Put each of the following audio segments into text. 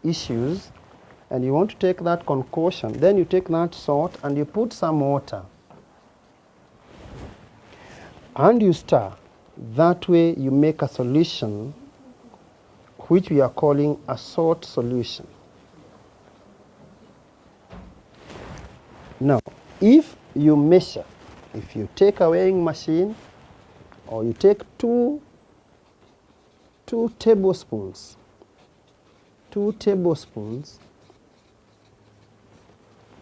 issues and you want to take that concoction, then you take that salt and you put some water and you stir. That way you make a solution which we are calling a salt solution. Now, if you measure, if you take a weighing machine or you take two tablespoons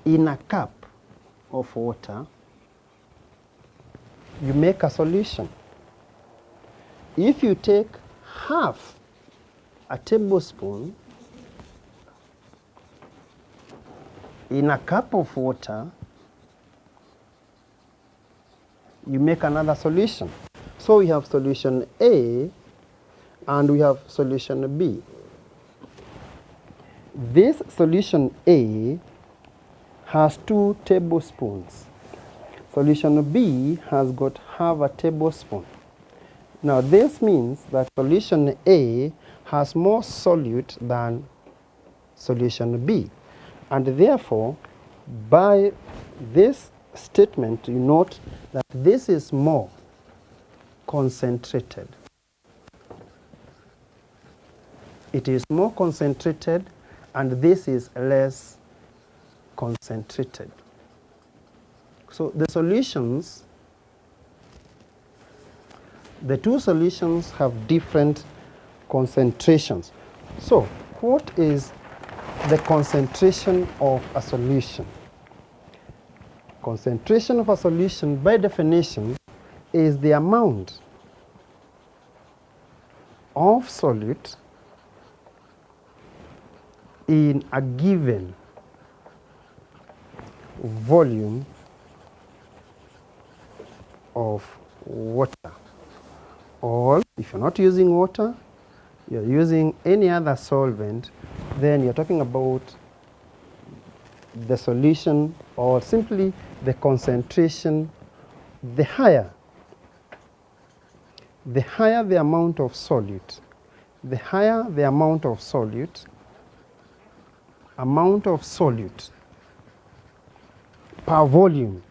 in a cup of water, you make a solution. If you take half a tablespoon in a cup of water, you make another solution. So we have solution A and we have solution B. This solution A has 2 tablespoons. Solution B has got half a tablespoon. Now this means that solution A has more solute than solution B. And therefore, by this statement, you note that this is more concentrated. It is more concentrated and this is less concentrated. So the solutions, the two solutions have different concentrations. So what is the concentration of a solution? Concentration of a solution, by definition, is the amount of solute in a given volume of water. Or if you're not using water, you're using any other solvent, then you're talking about the solution or simply the concentration. The higher the amount of solute, the higher the amount of solute per volume,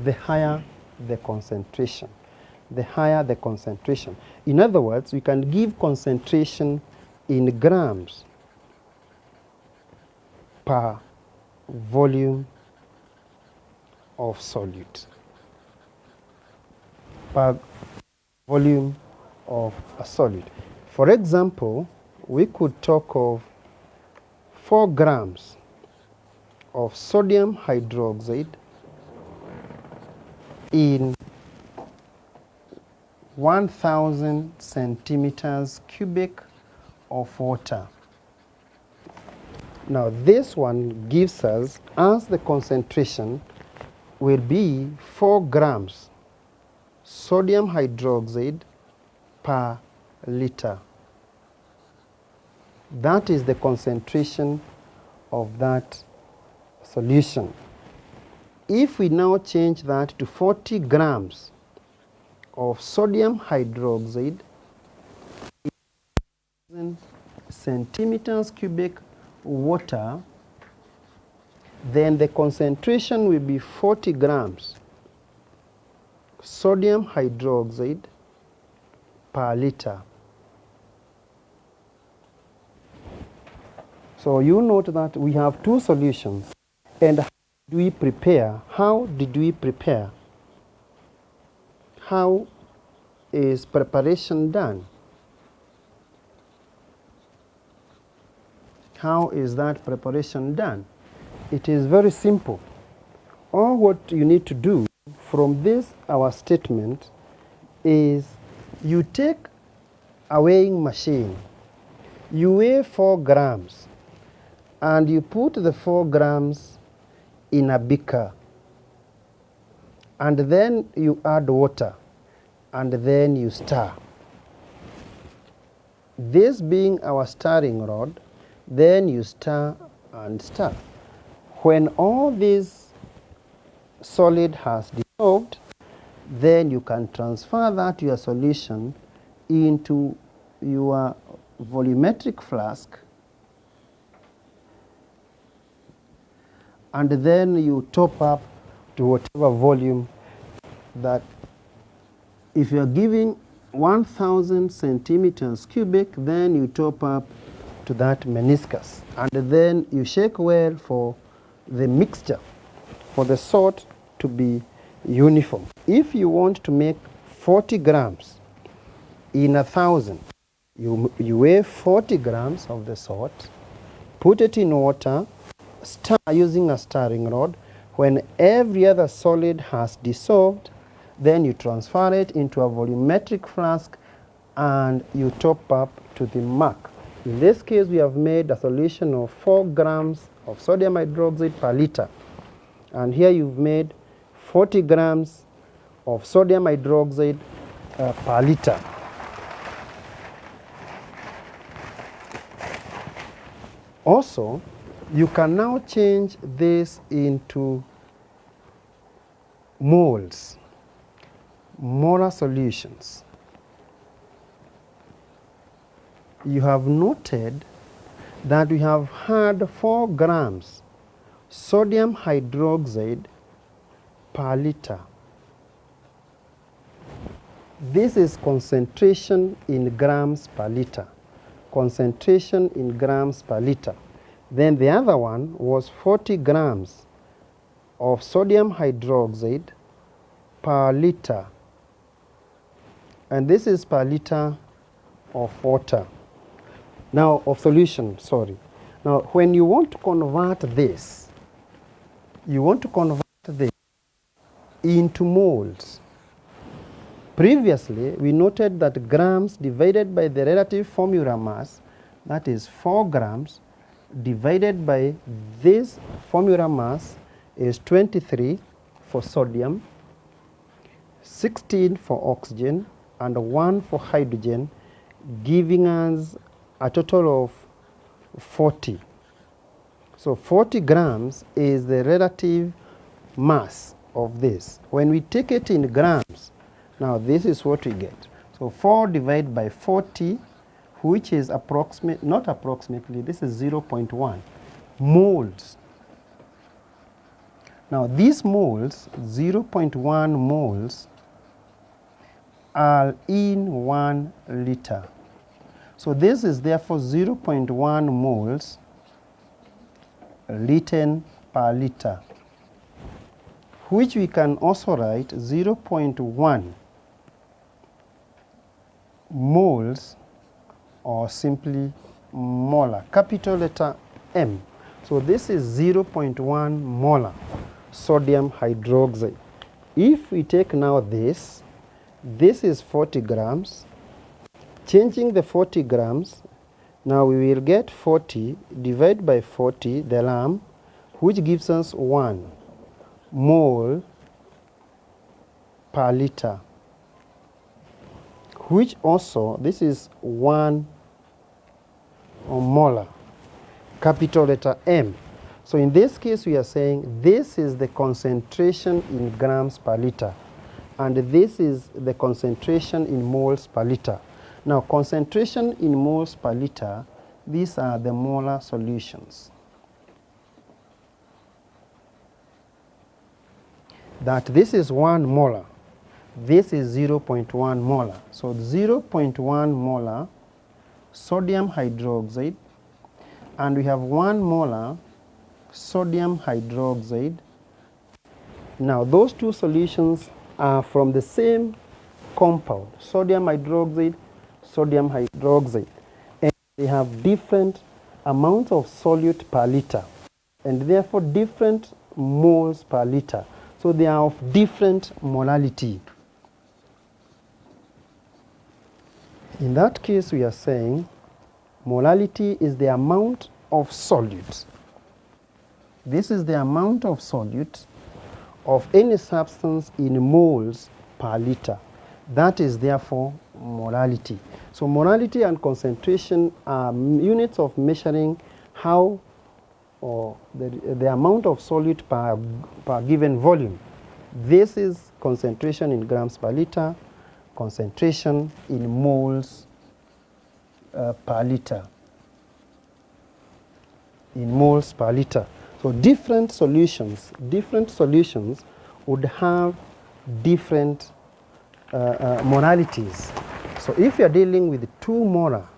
the higher the concentration. The higher the concentration. In other words, we can give concentration in grams per volume of solute. Per volume of a solute. For example, we could talk of 4 grams of sodium hydroxide in 1,000 centimeters cubic of water. Now this one gives us, as the concentration will be 4 grams sodium hydroxide per liter. That is the concentration of that solution. If we now change that to 40 grams of sodium hydroxide in centimeters cubic water, then the concentration will be 40 grams sodium hydroxide per liter. So you note that we have 2 solutions. And how did we prepare? How is preparation done? How is that preparation done? It is very simple. All what you need to do from this, our statement, is you take a weighing machine, you weigh 4 grams, and you put the 4 grams in a beaker, and then you add water, and then you stir. This being our stirring rod, then you stir and stir. When all this solid has dissolved, then you can transfer that your solution into your volumetric flask and then you top up to whatever volume that. If you are giving 1000 centimeters cubic, then you top up to that meniscus and then you shake well for the mixture, for the salt to be uniform. If you want to make 40 grams in 1000, you weigh 40 grams of the salt, put it in water, stir using a stirring rod. When every other solid has dissolved, then you transfer it into a volumetric flask and you top up to the mark. In this case, we have made a solution of 4 grams of sodium hydroxide per liter. And here you've made 40 grams of sodium hydroxide per liter. Also, you can now change this into moles, molar solutions. You have noted that we have had 4 grams sodium hydroxide per liter. This is concentration in grams per liter. Concentration in grams per liter. Then the other one was 40 grams of sodium hydroxide per liter. And this is per liter of water. Now, of solution, sorry. Now, when you want to convert this, into moles. Previously, we noted that grams divided by the relative formula mass, that is 4 grams, divided by this formula mass is 23 for sodium, 16 for oxygen, and 1 for hydrogen, giving us a total of 40. So 40 grams is the relative mass of this. When we take it in grams, now this is what we get. So 4 divided by 40, which is not approximately, this is 0.1 moles. Now these moles, 0.1 moles, are in 1 liter. So this is therefore 0.1 moles written per liter, which we can also write 0.1 moles, or simply molar, capital letter M. So this is 0.1 molar sodium hydroxide. If we take now this is 40 grams. Changing the 40 grams, now we will get 40 divided by 40, the lamb, which gives us 1 mole per liter, which also, this is 1 molar, capital letter M. So in this case, we are saying this is the concentration in grams per liter, and this is the concentration in moles per liter. Now, concentration in moles per liter, these are the molar solutions. That this is 1 molar, this is 0.1 molar. So 0.1 molar sodium hydroxide, and we have 1 molar sodium hydroxide. Now, those two solutions are from the same compound, sodium hydroxide, and they have different amounts of solute per liter, and therefore different moles per liter. So they are of different molality. In that case, we are saying molality is the amount of solute. This is the amount of solute of any substance in moles per liter. That is therefore molality. So molality and concentration are units of measuring how, or the amount of solute per given volume. This is concentration in grams per liter, concentration in moles per liter, in moles per liter. So different solutions would have different moralities. So if you are dealing with 2 molar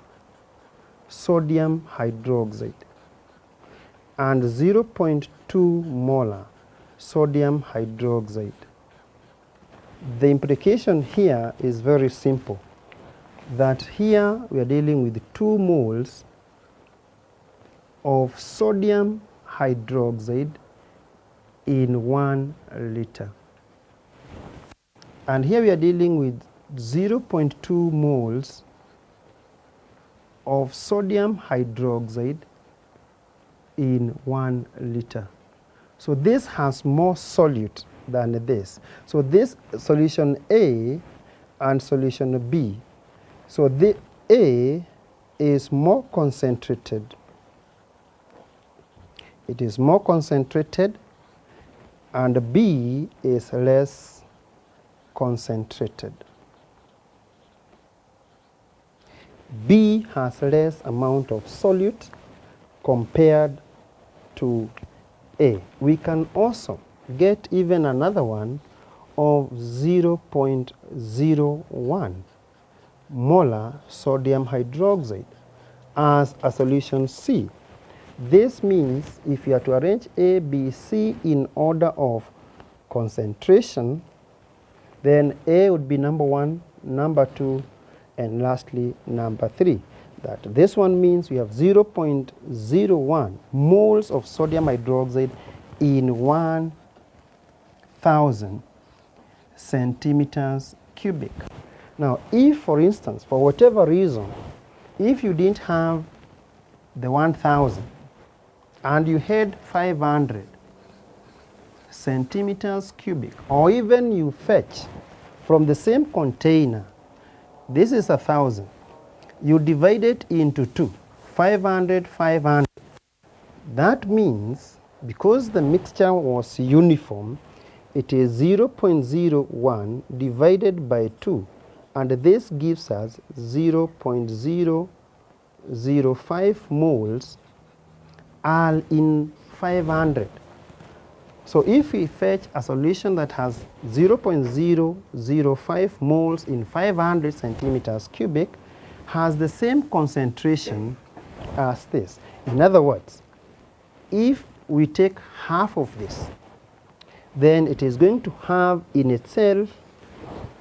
sodium hydroxide and 0.2 molar sodium hydroxide, the implication here is very simple, that here we are dealing with 2 moles of sodium hydroxide in 1 liter. And here we are dealing with 0.2 moles of sodium hydroxide in 1 liter. So this has more solute than this. So this solution A and solution B. So the A is more concentrated. It is more concentrated, and B is less concentrated. B has less amount of solute compared to A. We can also get even another one of 0.01 molar sodium hydroxide as a solution C. This means if you are to arrange A, B, C in order of concentration, then A would be number 1, number 2, and lastly number 3. That this one means we have 0.01 moles of sodium hydroxide in 1,000 centimeters cubic. Now, if, for instance, for whatever reason, if you didn't have the 1,000 and you had 500 centimeters cubic, or even you fetch from the same container, this is 1,000, you divide it into 2, 500, 500. That means because the mixture was uniform, it is 0.01 divided by 2, and this gives us 0.005 moles all in 500. So if we fetch a solution that has 0.005 moles in 500 centimeters cubic, has the same concentration as this. In other words, if we take half of this, then it is going to have in itself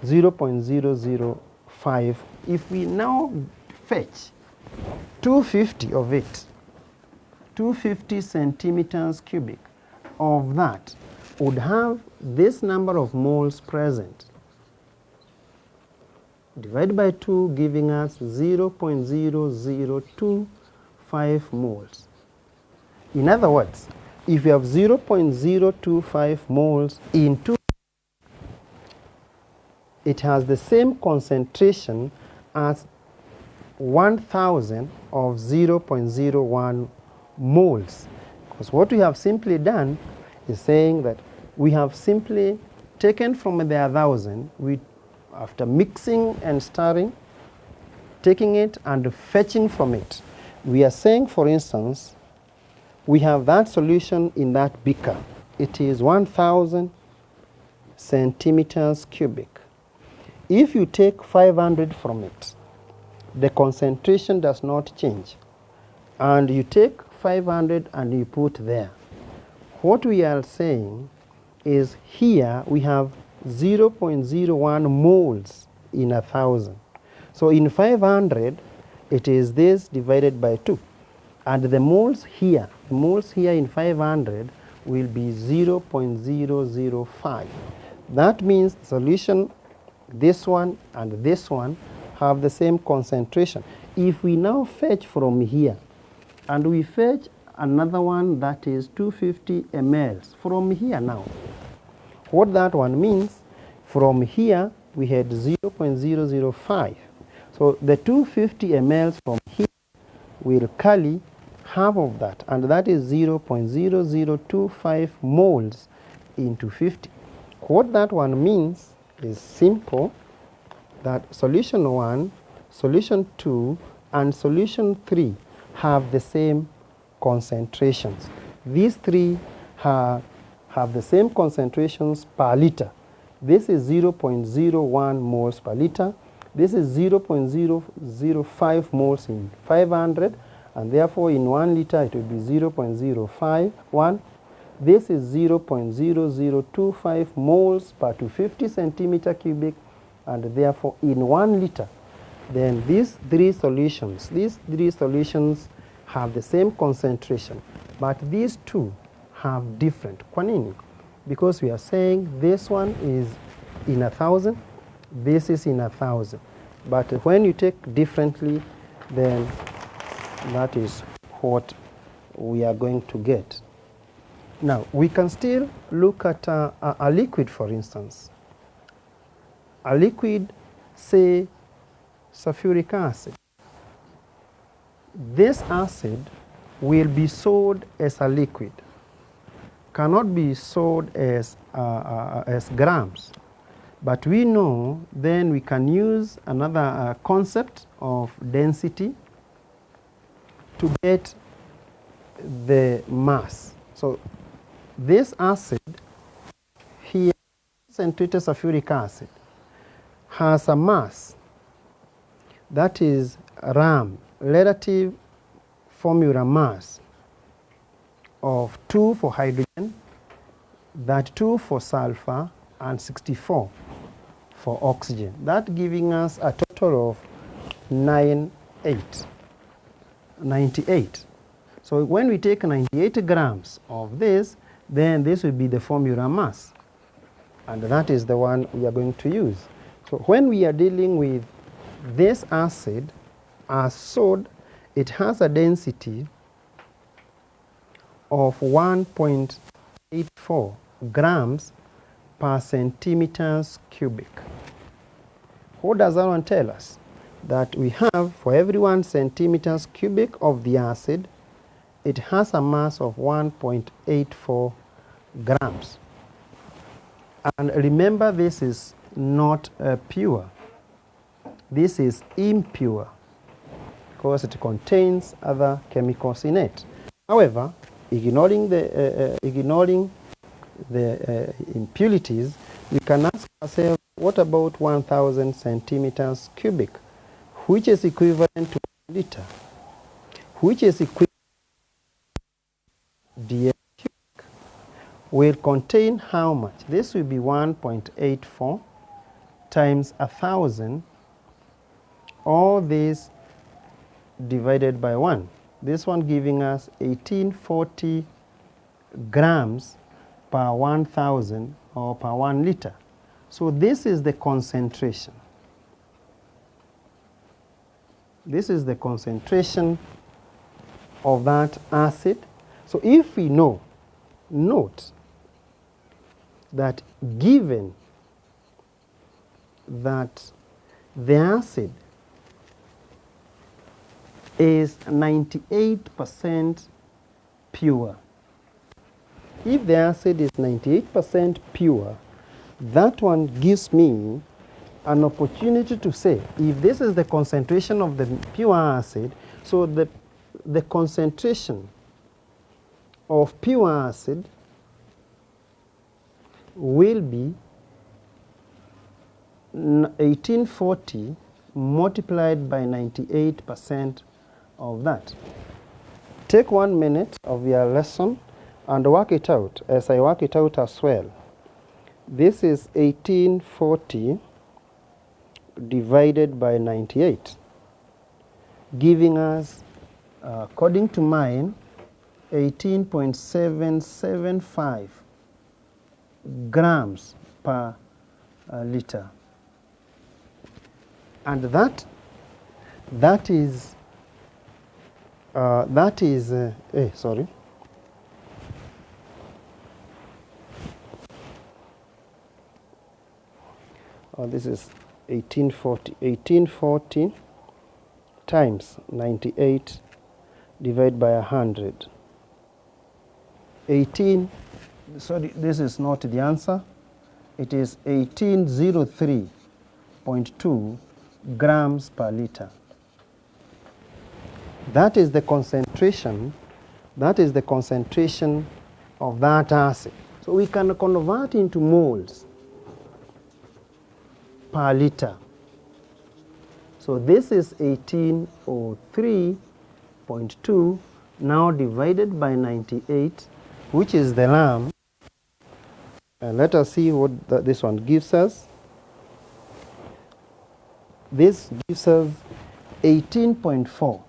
0.005. If we now fetch 250 of it, 250 centimeters cubic of that would have this number of moles present. Divide by 2, giving us 0.0025 moles. In other words, if you have 0.025 moles in 2, it has the same concentration as 1,000 of 0.01 moles. Because what we have simply done is saying that we have simply taken from the 1,000, after mixing and stirring, taking it and fetching from it. We are saying, for instance, we have that solution in that beaker. It is 1,000 centimeters cubic. If you take 500 from it, the concentration does not change. And you take 500 and you put there. What we are saying is here we have 0.01 moles in 1,000. So in 500, it is this divided by 2. And the moles here in 500 will be 0.005. That means solution, this one and this one, have the same concentration. If we now fetch from here, and we fetch another one that is 250 mLs from here now, what that one means, from here we had 0.005. So the 250 mLs from here will carry half of that, and that is 0.0025 moles into 50. What that one means is simple, that solution 1, solution 2, and solution 3 have the same concentrations. These three have the same concentrations per liter. This is 0.01 moles per liter. This is 0.005 moles in 500, and therefore in 1 liter it will be 0.051. This is 0.0025 moles per 250 centimeter cubic, and therefore in 1 liter. Then these three solutions have the same concentration, but these two have different. Kwa nini? Because we are saying this one is in 1,000, this is in 1,000. But when you take differently, then that is what we are going to get. Now, we can still look at a liquid, for instance. A liquid, say, sulfuric acid. This acid will be sold as a liquid, cannot be sold as grams. But we know then we can use another concept of density to get the mass. So this acid here, concentrated sulfuric acid, has a mass that is RAM, relative formula mass, of 2 for hydrogen, 32 for sulfur, and 64 for oxygen. That giving us a total of 98. So when we take 98 grams of this, then this will be the formula mass, and that is the one we are going to use. So when we are dealing with this acid as sold, it has a density of 1.84 grams per centimeters cubic. What does that one tell us? That we have, for every 1 centimeters cubic of the acid, it has a mass of 1.84 grams. And remember, this is not pure. This is impure because it contains other chemicals in it. However, ignoring the impurities, we can ask ourselves, what about 1,000 centimeters cubic, which is equivalent to a liter, which is equivalent to dm cubic, will contain how much? This will be 1.84 times 1,000, all this divided by 1. This one giving us 1840 grams per 1,000 or per 1 liter. So this is the concentration. This is the concentration of that acid. So if we know, note that given that the acid is 98% pure. If the acid is 98% pure, that one gives me an opportunity to say, if this is the concentration of the pure acid, so the concentration of pure acid will be 1840 multiplied by 98% of that. Take 1 minute of your lesson and work it out, as I work it out as well. This is 1840 divided by 98, giving us, according to mine, 18.775 grams per liter. And that is sorry. This is 1840. 1840 times 98 divided by 100. 18, sorry, this is not the answer. It is 1803.2 grams per liter. That is the concentration. That is the concentration of that acid. So we can convert into moles per liter. So this is 1803.2 now divided by 98, which is the lamb. And let us see what this one gives us. This gives us 18.4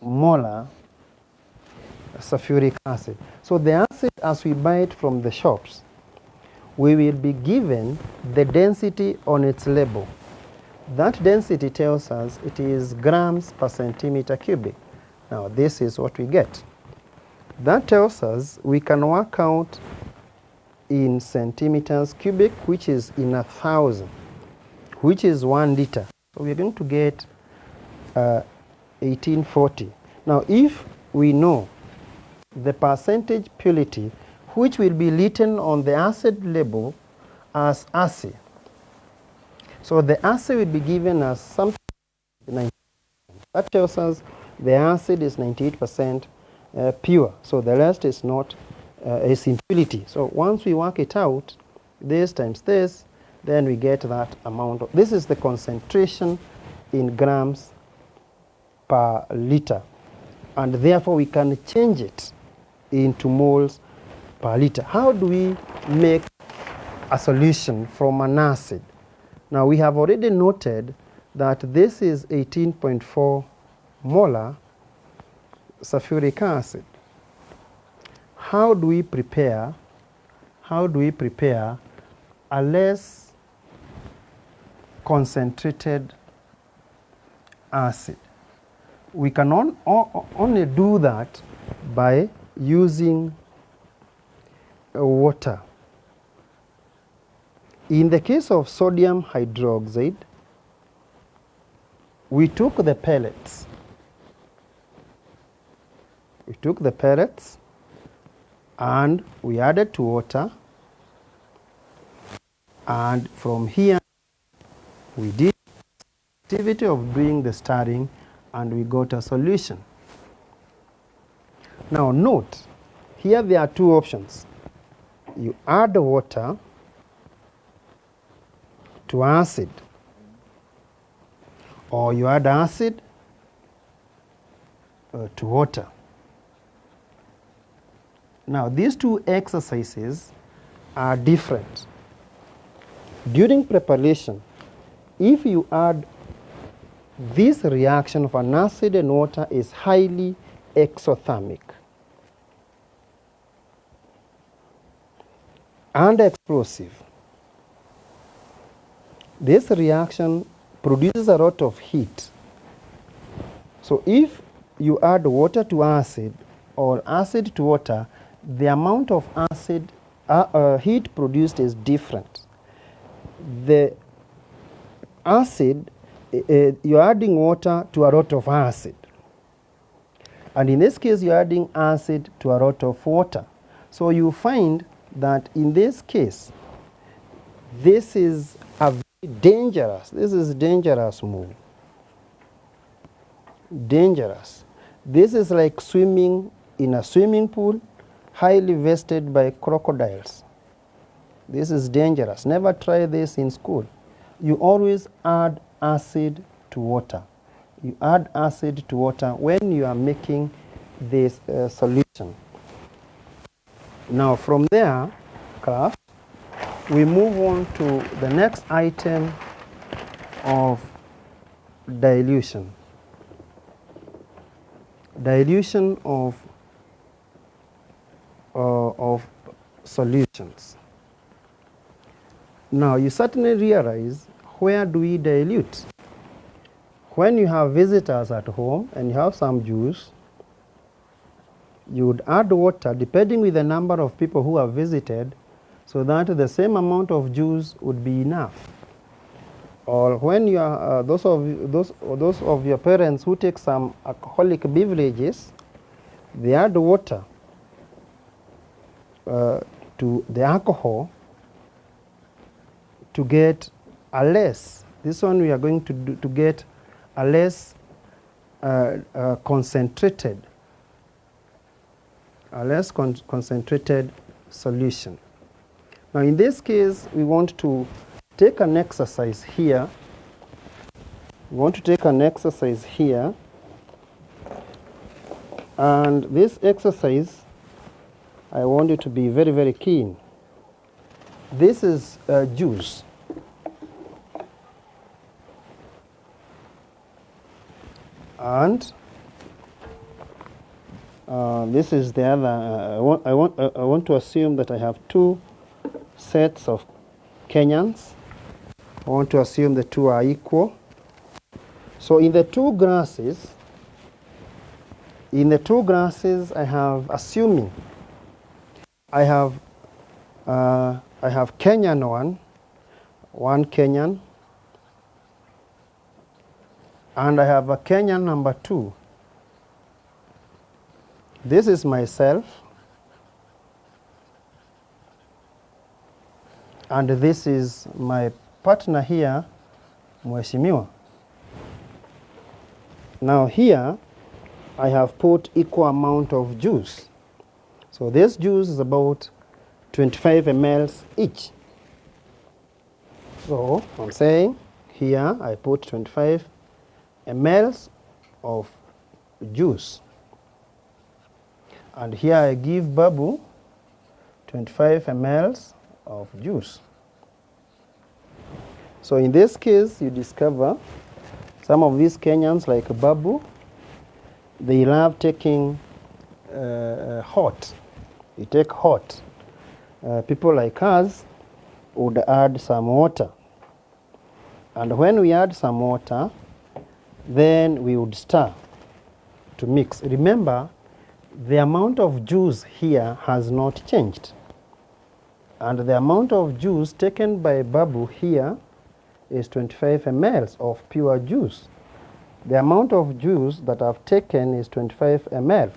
molar sulfuric acid. So the acid, as we buy it from the shops, we will be given the density on its label. That density tells us it is grams per centimeter cubic. Now this is what we get. That tells us we can work out in centimeters cubic, which is in 1,000, which is 1 liter. So we're going to get 1840. Now if we know the percentage purity, which will be written on the acid label as acid. So the acid will be given as something 98%. That tells us the acid is 98% pure. So the rest is not is impurity. So once we work it out, this times this, then we get that amount of, this is the concentration in grams per liter. And therefore we can change it into moles per liter. How do we make a solution from an acid? Now we have already noted that this is 18.4 molar sulfuric acid. How do we prepare a less concentrated acid? We can only do that by using water. In the case of sodium hydroxide, we took the pellets. And we added to water, and from here we did the activity of doing the stirring, and we got a solution. Now note, here there are two options. You add the water to acid, or you add acid to water. Now these two exercises are different. During preparation, if you add, this reaction of an acid and water is highly exothermic and explosive. This reaction produces a lot of heat. So if you add water to acid or acid to water, the amount of acid heat produced is different. The acid, you're adding water to a lot of acid. And in this case, you're adding acid to a lot of water. So you find that in this case, this is a very dangerous move. Dangerous. This is like swimming in a swimming pool, highly vested by crocodiles. This is dangerous. Never try this in school. You always add acid to water. You add acid to water when you are making this solution. Now from there, class, we move on to the next item of dilution. Dilution of solutions. Now you certainly realize, where do we dilute? When you have visitors at home and you have some juice, you would add water depending with the number of people who have visited, so that the same amount of juice would be enough. Or when you are those of your parents who take some alcoholic beverages, they add water to the alcohol to get a less. This one we are going to get a less concentrated solution. Now in this case, we want to take an exercise here. We want to take an exercise here, and this exercise, I want you to be very, very keen. This is juice. And this is the other. I want to assume that I have two sets of Kenyans. I want to assume the two are equal. So in the two grasses, I have, assuming I have Kenyan one Kenyan, and I have a Kenyan number 2. This is myself, and this is my partner here, Mheshimiwa. Now here, I have put equal amount of juice. So this juice is about 25 ml each. So I'm saying here I put 25 ml of juice. And here I give Babu 25 ml of juice. So in this case, you discover some of these Kenyans, like Babu, they love taking hot. You take hot. People like us would add some water. And when we add some water, then we would stir to mix. Remember, the amount of juice here has not changed. And the amount of juice taken by Babu here is 25 ml of pure juice. The amount of juice that I've taken is 25 ml.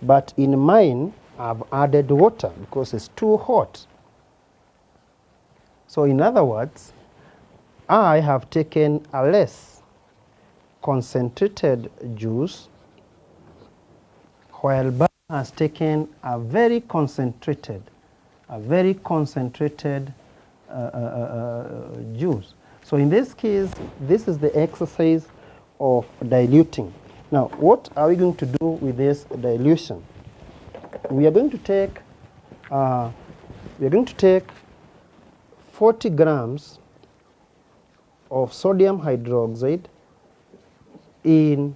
But in mine, I've added water because it's too hot. So in other words, I have taken a less concentrated juice, while Babu has taken a very concentrated juice. So in this case, this is the exercise of diluting. Now, what are we going to do with this dilution? We are going to take 40 grams of sodium hydroxide in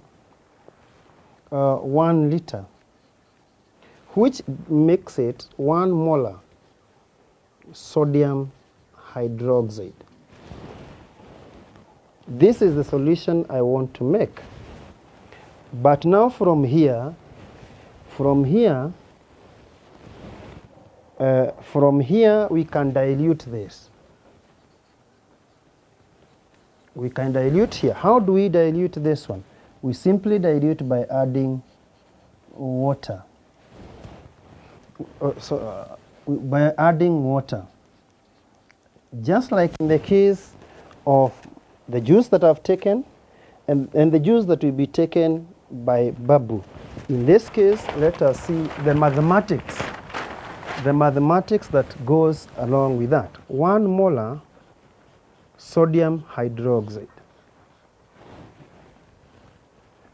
1 liter, which makes it 1 molar sodium hydroxide. This is the solution I want to make. But now from here we can dilute this. We can dilute here. How do we dilute this one? We simply dilute by adding water. By adding water. Just like in the case of the juice that I've taken and the juice that will be taken by Babu. In this case, let us see the mathematics that goes along with that. 1 molar sodium hydroxide.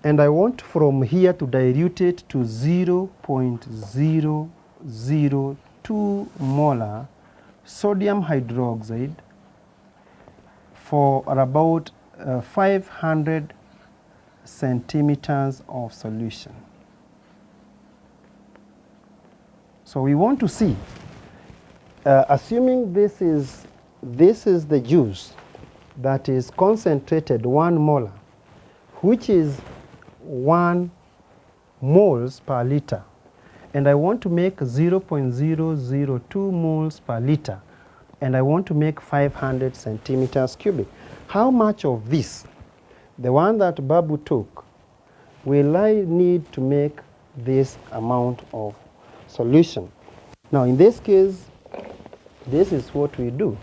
And I want from here to dilute it to 0.002 molar sodium hydroxide for about 500 centimeters of solution. So we want to see, assuming this is the juice that is concentrated 1 molar, which is 1 moles per liter, and I want to make 0.002 moles per liter, and I want to make 500 centimeters cubic. How much of this, the one that Babu took, will I need to make this amount of solution? Now in this case, this is what we do.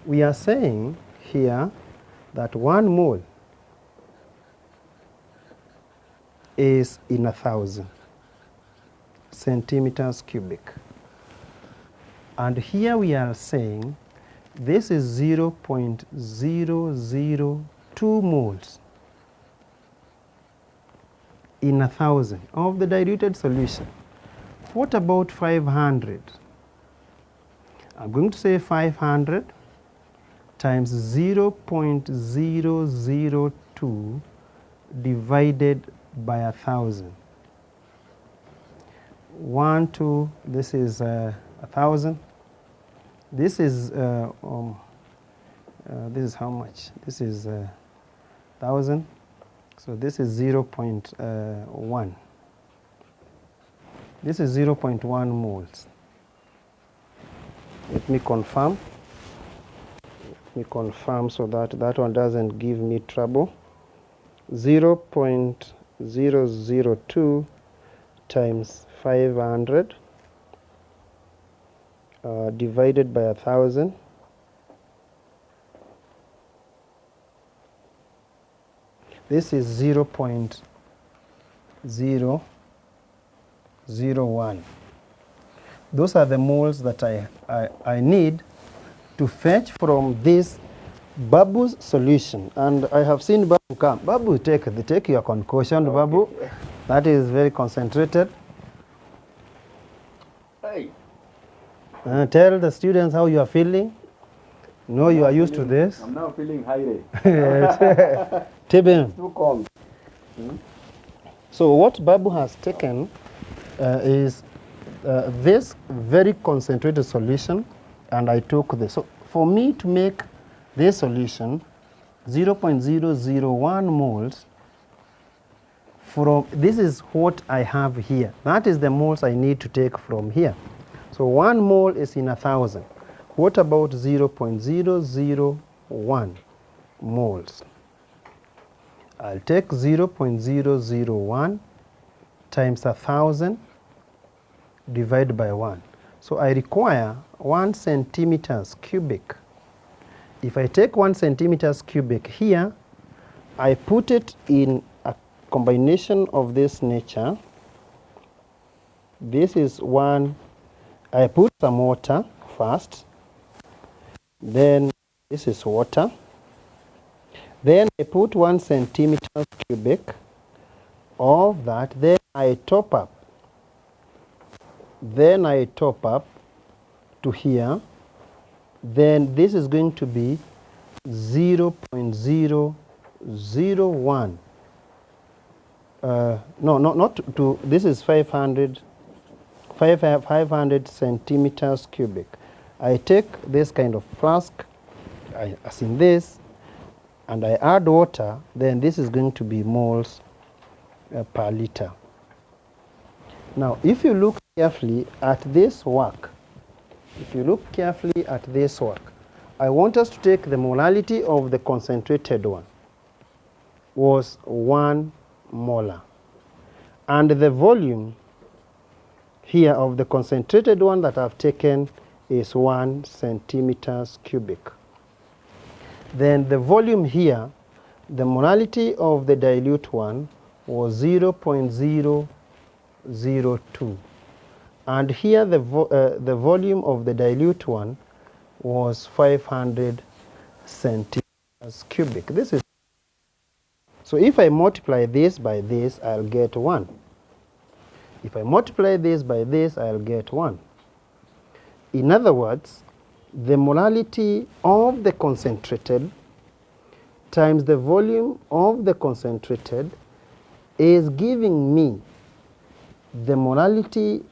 We are saying here that 1 mole is in 1,000 centimeters cubic. And here we are saying this is 0.002 moles in 1,000 of the diluted solution. What about 500? I'm going to say 500 times 0.002 divided by 1,000. 1, 2, this is 1,000. This is how much? This is 1,000. So this is 0.1. This is 0.1 moles. Let me confirm. So that one doesn't give me trouble. 0.002 times 500 divided by 1,000. This is 0.001. Those are the moles that I need to fetch from this Babu's solution. And I have seen Babu come. Babu, take your concoction, okay. Babu. That is very concentrated. Hey. Tell the students how you are feeling. No, you are used to this. I'm now feeling high. Tibin. Too cold. So what Babu has taken is this very concentrated solution, and I took this. So for me to make this solution 0.001 moles from, this is what I have here. That is the moles I need to take from here. So 1 mole is in 1,000. What about 0.001 moles? I'll take 0.001 times 1,000 divided by 1. So I require 1 centimeters cubic. If I take 1 centimeters cubic here, I put it in a combination of this nature. This is 1, I put some water first, then this is water. Then I put 1 centimeter cubic of that, then I top up. Then I top up to here. Then this is going to be 0.001. No, not to, this is 500 centimeters cubic. I take this kind of flask, as in this, and I add water, then this is going to be moles per liter. Now, if you look carefully at this work, I want us to take the molality of the concentrated one was 1 molar. And the volume here of the concentrated one that I've taken is 1 centimeters cubic. Then the volume here, the molality of the dilute one was 0.002. And here the volume of the dilute one was 500 centimeters cubic. This is, so if I multiply this by this, I'll get 1. If I multiply this by this, I'll get 1. In other words, the molality of the concentrated times the volume of the concentrated is giving me the molality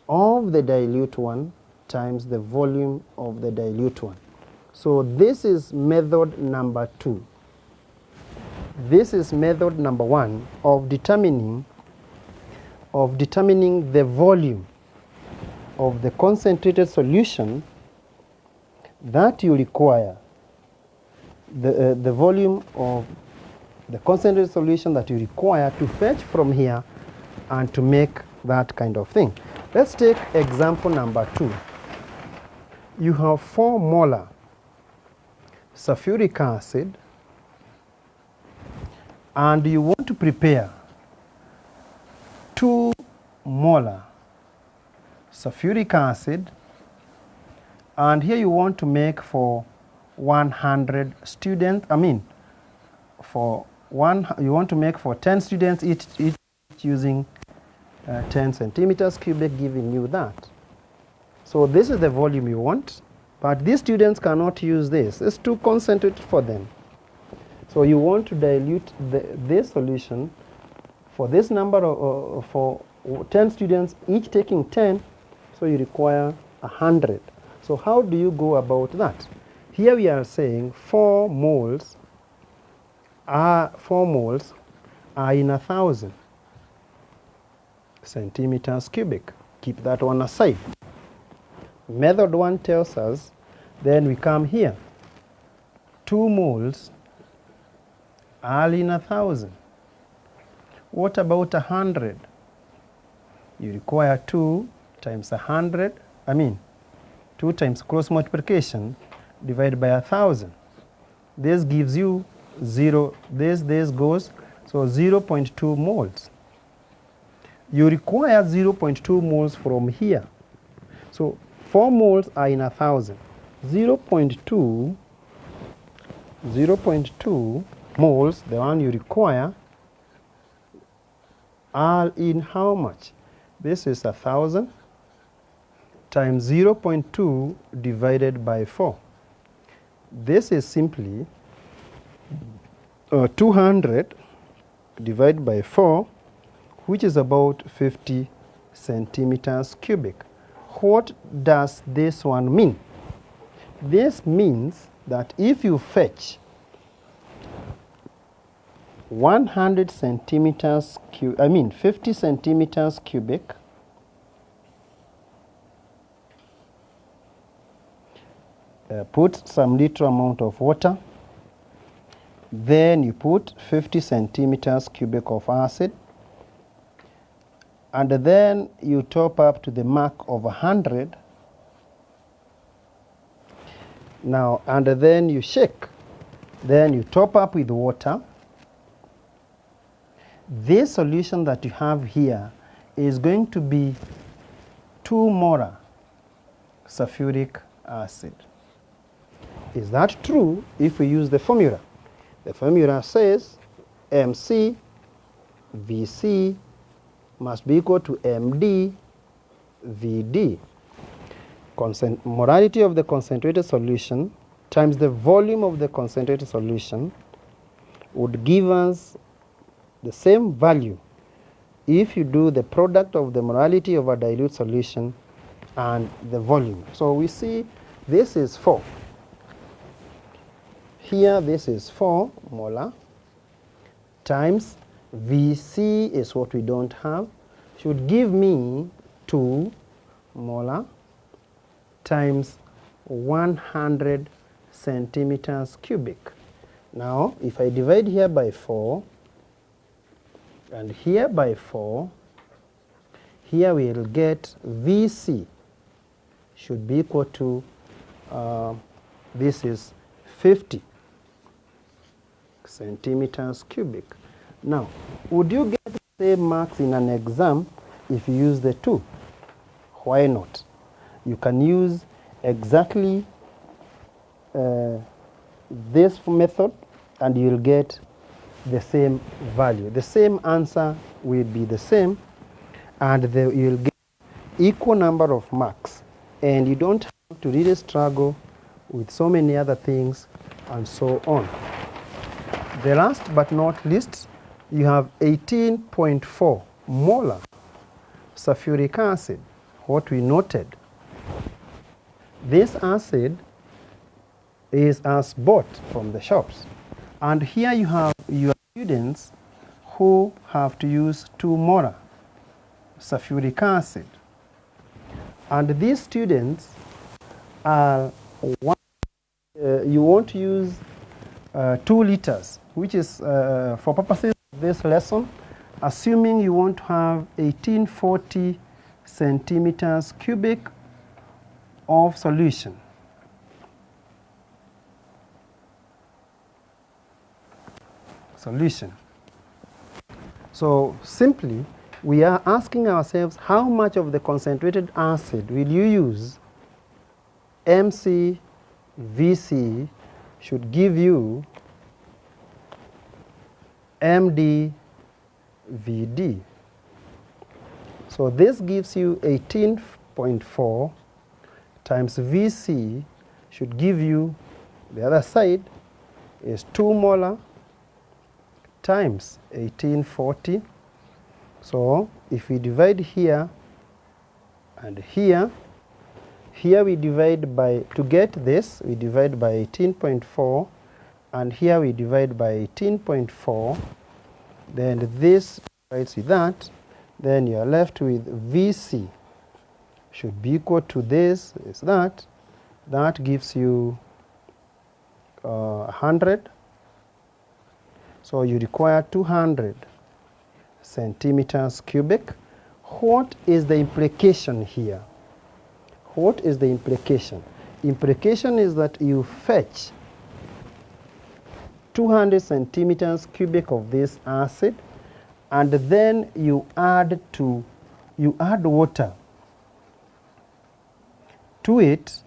of the dilute one times the volume of the dilute one. So this is method number 2. This is method number 1 of determining the volume of the concentrated solution that you require, the volume of the concentrated solution that you require to fetch from here and to make that kind of thing. Let's take example number 2. You have 4 molar sulfuric acid and you want to prepare 2 molar sulfuric acid, and here you want to make for 100 students, you want to make for 10 students each using 10 centimeters cubic, giving you that. So this is the volume you want, but these students cannot use this. It's too concentrated for them. So you want to dilute this solution for this number for 10 students, each taking 10, so you require 100. So how do you go about that? Here we are saying 4 moles are in 1,000 centimeters cubic. Keep that one aside. Method 1 tells us, then we come here, 2 moles are in 1,000. What about 100? You require 2 times 100, 2 times cross multiplication divided by 1,000. This gives you 0, this goes, so 0.2 moles. You require 0.2 moles from here. So 4 moles are in 1,000. 0.2 moles, the one you require, are in how much? This is 1,000 times 0.2 divided by 4. This is simply 200 divided by 4, which is about 50 centimeters cubic. What does this one mean? This means that if you fetch 100 centimeters cubic, 50 centimeters cubic, put some little amount of water, then you put 50 centimeters cubic of acid, and then you top up to the mark of 100. Now, and then you shake, then you top up with water. This solution that you have here is going to be 2 molar sulfuric acid. Is that true if we use the formula? The formula says MC VC must be equal to MD VD. Molarity of the concentrated solution times the volume of the concentrated solution would give us the same value if you do the product of the molarity of a dilute solution and the volume. So we see this is 4. Here this is 4 molar times VC is what we don't have, should give me 2 molar times 100 centimeters cubic. Now if I divide here by 4 and here by 4, here we will get VC should be equal to, this is 50 centimeters cubic. Now, would you get the same marks in an exam if you use the 2? Why not? You can use exactly this method and you'll get the same value. The same answer will be the same, and you'll get equal number of marks, and you don't have to really struggle with so many other things and so on. The last but not least, you have 18.4 molar sulfuric acid, what we noted. This acid is as bought from the shops, and here you have your students who have to use 2 molar sulfuric acid, and these students are you want to use 2 liters, which is for purposes of this lesson, assuming you want to have 1840 centimeters cubic of solution. So simply we are asking ourselves how much of the concentrated acid will you use. MC VC should give you MD VD. So this gives you 18.4 times VC should give you, the other side is 2 molar times 1840. So if we divide here and here, here we divide by, to get this, we divide by 18.4, and here we divide by 18.4, then this divides with that, then you are left with VC should be equal to this, is that. That gives you 100. So you require 200 centimeters cubic. What is the implication here? What is the implication? Implication is that you fetch 200 centimeters cubic of this acid, and then you add water to it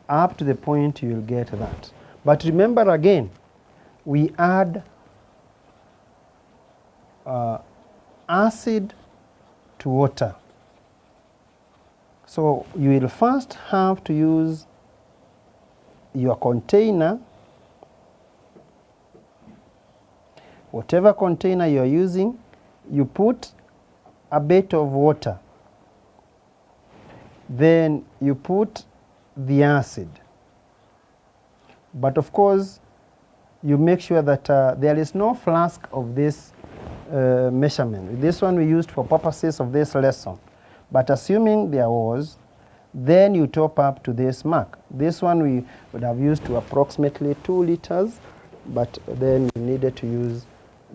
up to the point you will get that. But remember again, we add acid to water. So you will first have to use your container, whatever container you are using, you put a bit of water, then you put the acid. But of course, you make sure that there is no flask of this measurement. This one we used for purposes of this lesson. But assuming there was, then you top up to this mark. This one we would have used to approximately 2 liters, but then we needed to use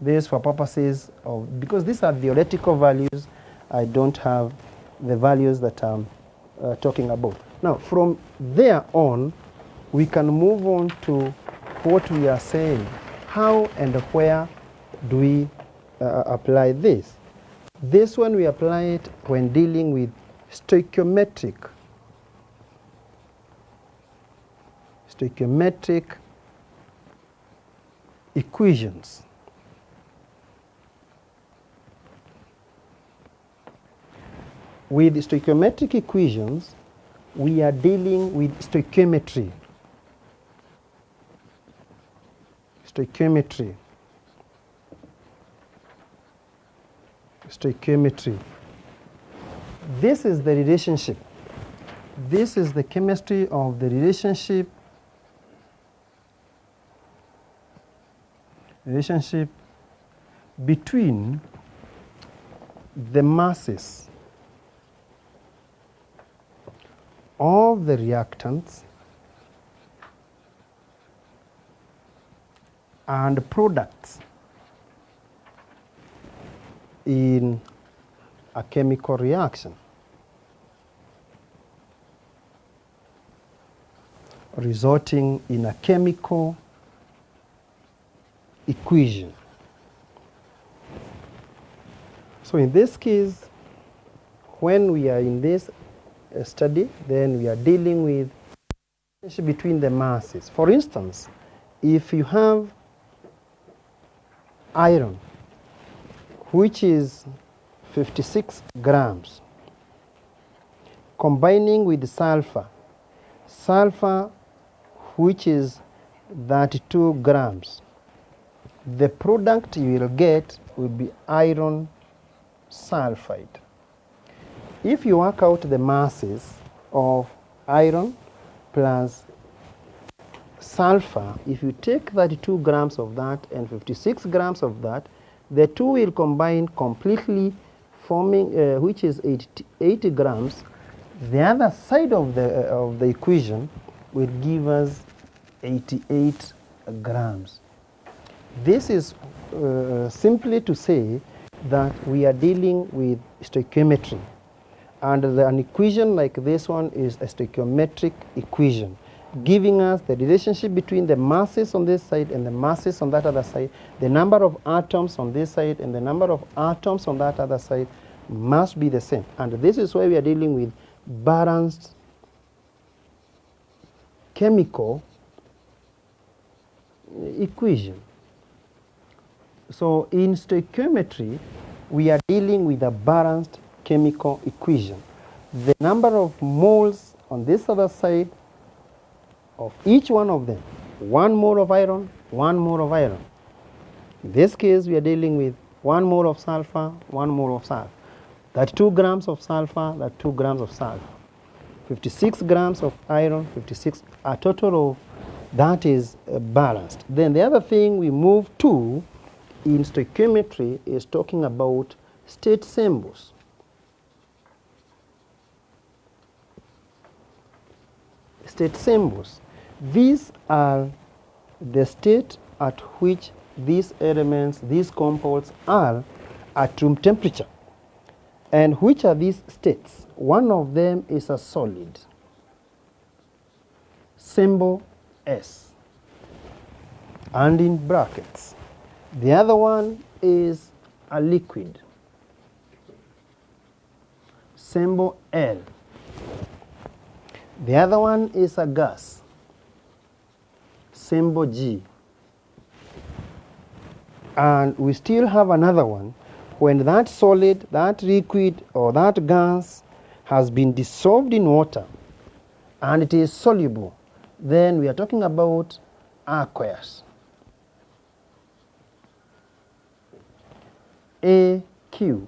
this for purposes of, because these are theoretical values, I don't have the values that I'm talking about. Now, from there on, we can move on to what we are saying. How and where do we apply this? This one we apply it when dealing with stoichiometric equations. With stoichiometric equations, we are dealing with stoichiometry. Stoichiometry. This is the relationship. This is the chemistry of the relationship between the masses of the reactants and products in a chemical reaction, resulting in a chemical equation. So in this case, when we are in this study, then we are dealing with the relationship between the masses. For instance, if you have iron, which is 56 grams, combining with sulfur, which is 32 grams, the product you will get will be iron sulfide. If you work out the masses of iron plus sulfur, if you take 32 grams of that and 56 grams of that, the two will combine completely, forming which is 80 grams. The other side of the equation will give us 88 grams. This is simply to say that we are dealing with stoichiometry, and an equation like this one is a stoichiometric equation, giving us the relationship between the masses on this side and the masses on that other side, the number of atoms on this side and the number of atoms on that other side, must be the same. And this is why we are dealing with balanced chemical equation. So in stoichiometry, we are dealing with a balanced chemical equation. The number of moles on this other side of each one of them, 1 mole of iron, 1 mole of iron. In this case, we are dealing with 1 mole of sulfur, 1 mole of sulfur. That 2 grams of sulfur, that 2 grams of sulfur. 56 grams of iron, 56, a total of that is balanced. Then the other thing we move to in stoichiometry is talking about state symbols. State symbols. These are the state at which these elements, these compounds are at room temperature. And which are these states? One of them is a solid, symbol S, and in brackets. The other one is a liquid, symbol L. The other one is a gas, symbol G. And we still have another one. When that solid, that liquid, or that gas has been dissolved in water and it is soluble, then we are talking about aqueous. AQ,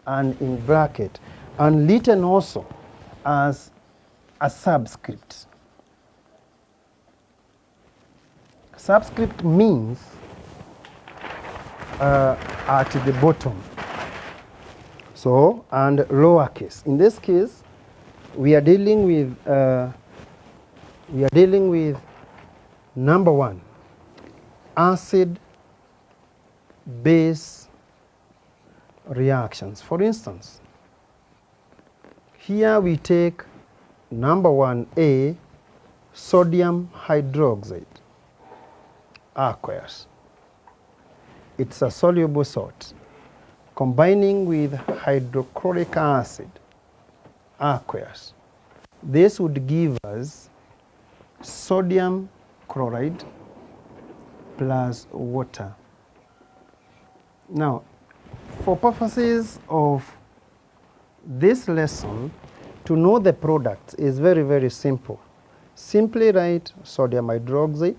and in bracket, and written also as a subscript. Subscript means at the bottom. So, and lowercase. In this case, we are dealing with number 1, acid base reactions. For instance, here we take number 1A, sodium hydroxide, aqueous. It's a soluble salt. Combining with hydrochloric acid, aqueous. This would give us sodium chloride plus water. Now, for purposes of this lesson, to know the product is very, very simple. Simply write sodium hydroxide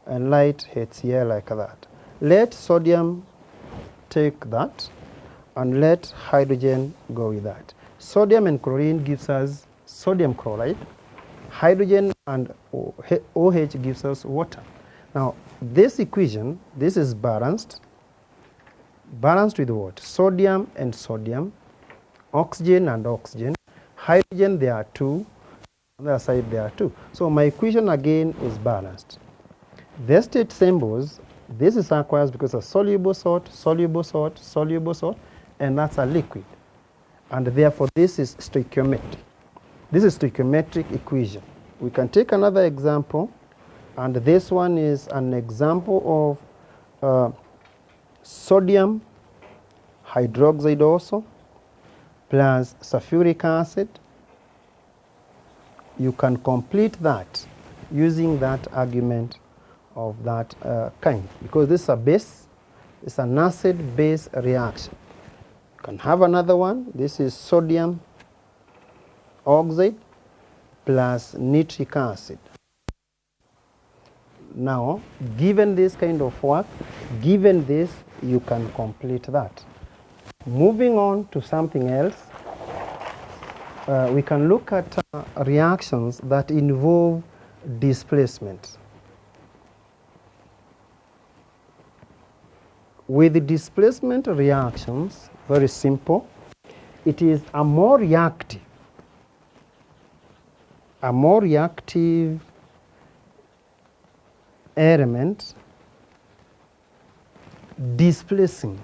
and write HCl like that. Let sodium take that and let hydrogen go with that. Sodium and chlorine gives us sodium chloride. Hydrogen and OH gives us water. Now, this equation, this is balanced. Balanced with what? Sodium and sodium, oxygen and oxygen. Hydrogen, there are 2. On the other side, there are 2. So my equation again is balanced. The state symbols, this is aqueous because it's a soluble salt, soluble salt, soluble salt, and that's a liquid. And therefore, this is stoichiometric. This is stoichiometric equation. We can take another example, and this one is an example of sodium hydroxide also, plus sulfuric acid. You can complete that using that argument of that kind, because this is a base, it's an acid-base reaction. You can have another one. This is sodium oxide plus nitric acid. Now, given this kind of work, given this, you can complete that. Moving on to something else, we can look at reactions that involve displacement. With displacement reactions, very simple, it is a more reactive element displacing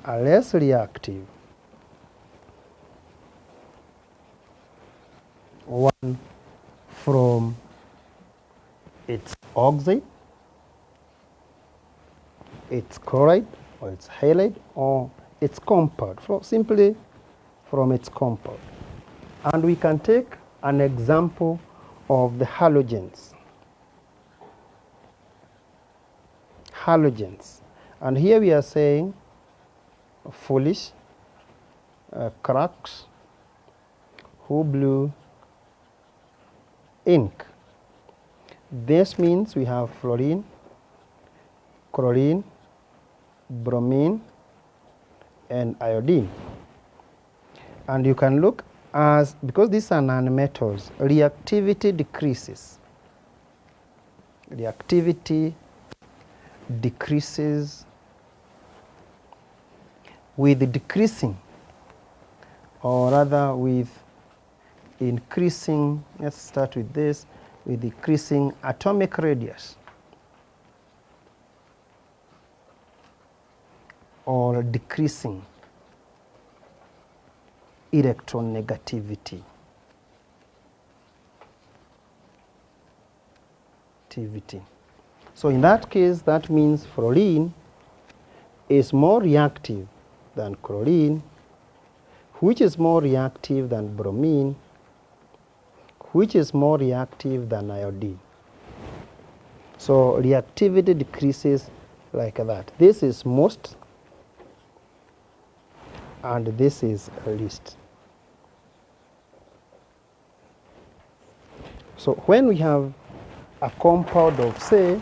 a less reactive one from its oxide its chloride or its halide or its compound, simply from its compound. And we can take an example of the halogens. Halogens. And here we are saying foolish, cracks, who blew, ink. This means we have fluorine, chlorine, bromine, and iodine. And you can look as, because these are nonmetals, reactivity decreases. Reactivity decreases with decreasing, or rather with increasing, let's start with this, with decreasing atomic radius or decreasing electron negativity. So in that case, that means fluorine is more reactive than chlorine, which is more reactive than bromine, which is more reactive than iodine. So reactivity decreases like that. This is most, and this is least. So when we have a compound of, say,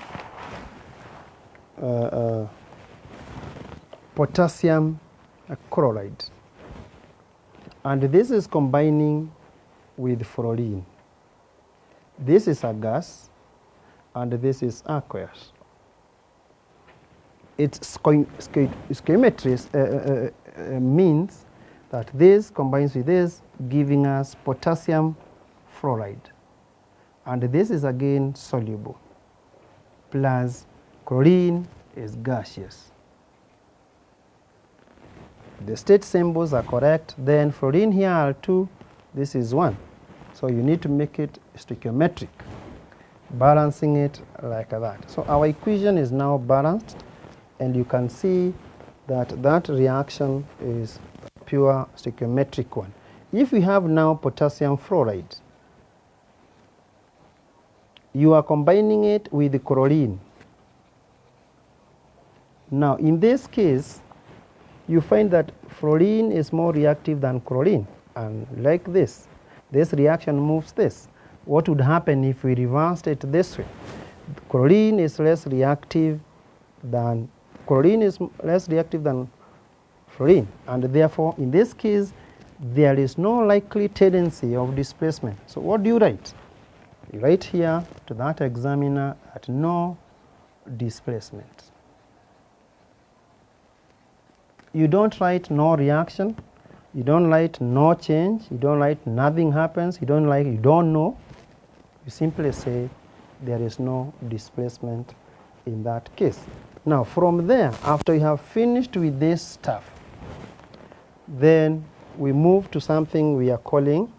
potassium chloride, and this is combining with fluorine. This is a gas, and this is aqueous. Its stoichiometry means that this combines with this, giving us potassium fluoride. And this is again soluble, plus chlorine is gaseous. The state symbols are correct. Then fluorine here are 2, this is 1. So you need to make it stoichiometric, balancing it like that. So our equation is now balanced, and you can see that that reaction is a pure stoichiometric one. If we have now potassium fluoride, you are combining it with the chlorine. Now in this case, you find that fluorine is more reactive than chlorine, and like this reaction moves this. What would happen if we reversed it this way? Chlorine is less reactive than fluorine, and therefore in this case there is no likely tendency of displacement. So what do you write? You write here to that examiner at no displacement. You don't write no reaction, you don't write no change, you don't write nothing happens, you don't write you don't know. You simply say there is no displacement in that case. Now from there, after you have finished with this stuff, then we move to something we are calling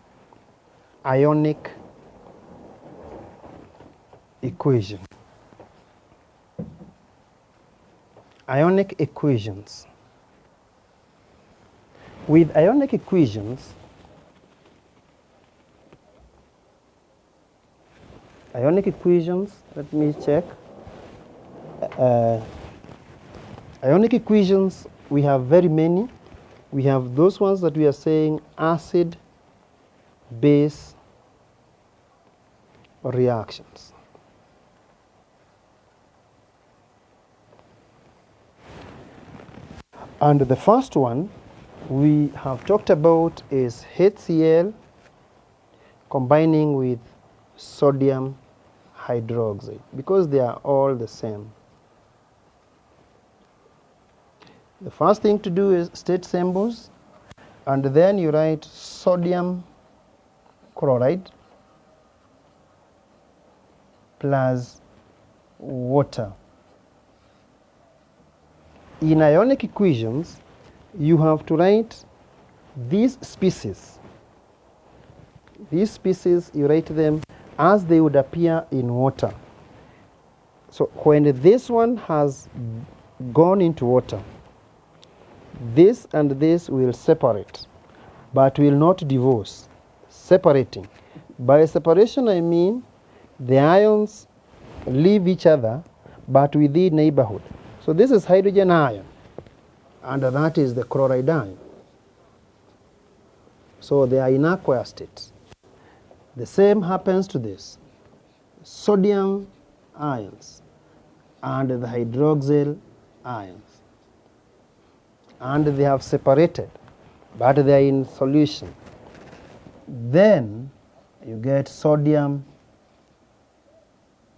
ionic equation. Ionic equations. With ionic equations, let me check. Ionic equations, we have very many. We have those ones that we are saying acid, base reactions. And the first one we have talked about is HCl combining with sodium hydroxide, because they are all the same. The first thing to do is state symbols, and then you write sodium chloride plus water. In ionic equations, you have to write these species. These species, you write them as they would appear in water. So when this one has gone into water, this and this will separate, but will not divorce, separating. By separation, I mean the ions leave each other, but within neighborhood. So this is hydrogen ion, and that is the chloride ion. So they are in aqueous state. The same happens to this. Sodium ions and the hydroxyl ions. And they have separated, but they are in solution. Then you get sodium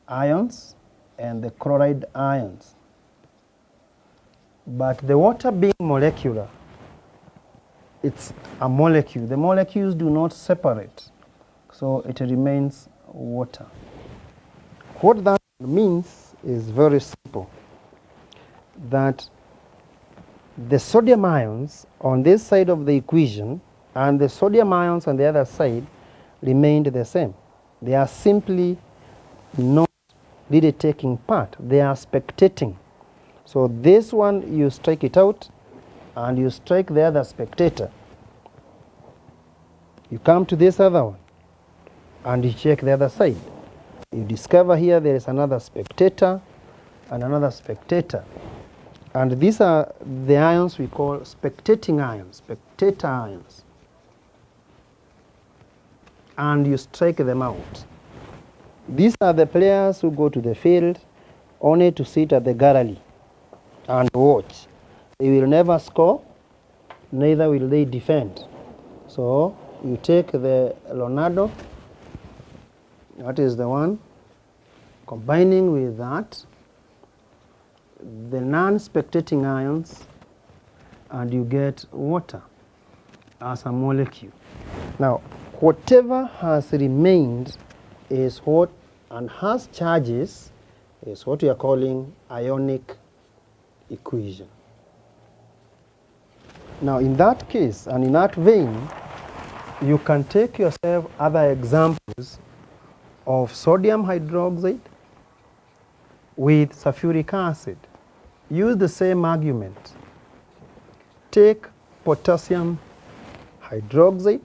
ions and the chloride ions. But the water being molecular, it's a molecule. The molecules do not separate, so it remains water. What that means is very simple, that the sodium ions on this side of the equation and the sodium ions on the other side remained the same. They are simply not really taking part. They are spectating. So this one, you strike it out and you strike the other spectator. You come to this other one and you check the other side. You discover here there is another spectator and another spectator. And these are the ions we call spectating ions, spectator ions. And you strike them out. These are the players who go to the field only to sit at the gallery and watch. They will never score, neither will they defend. So you take the Leonardo, that is the one, combining with that, the non-spectating ions, and you get water as a molecule. Now, whatever has remained is what, and has charges, is what we are calling ionic equation. Now, in that case, and in that vein, you can take yourself other examples of sodium hydroxide with sulfuric acid. Use the same argument. Take potassium hydroxide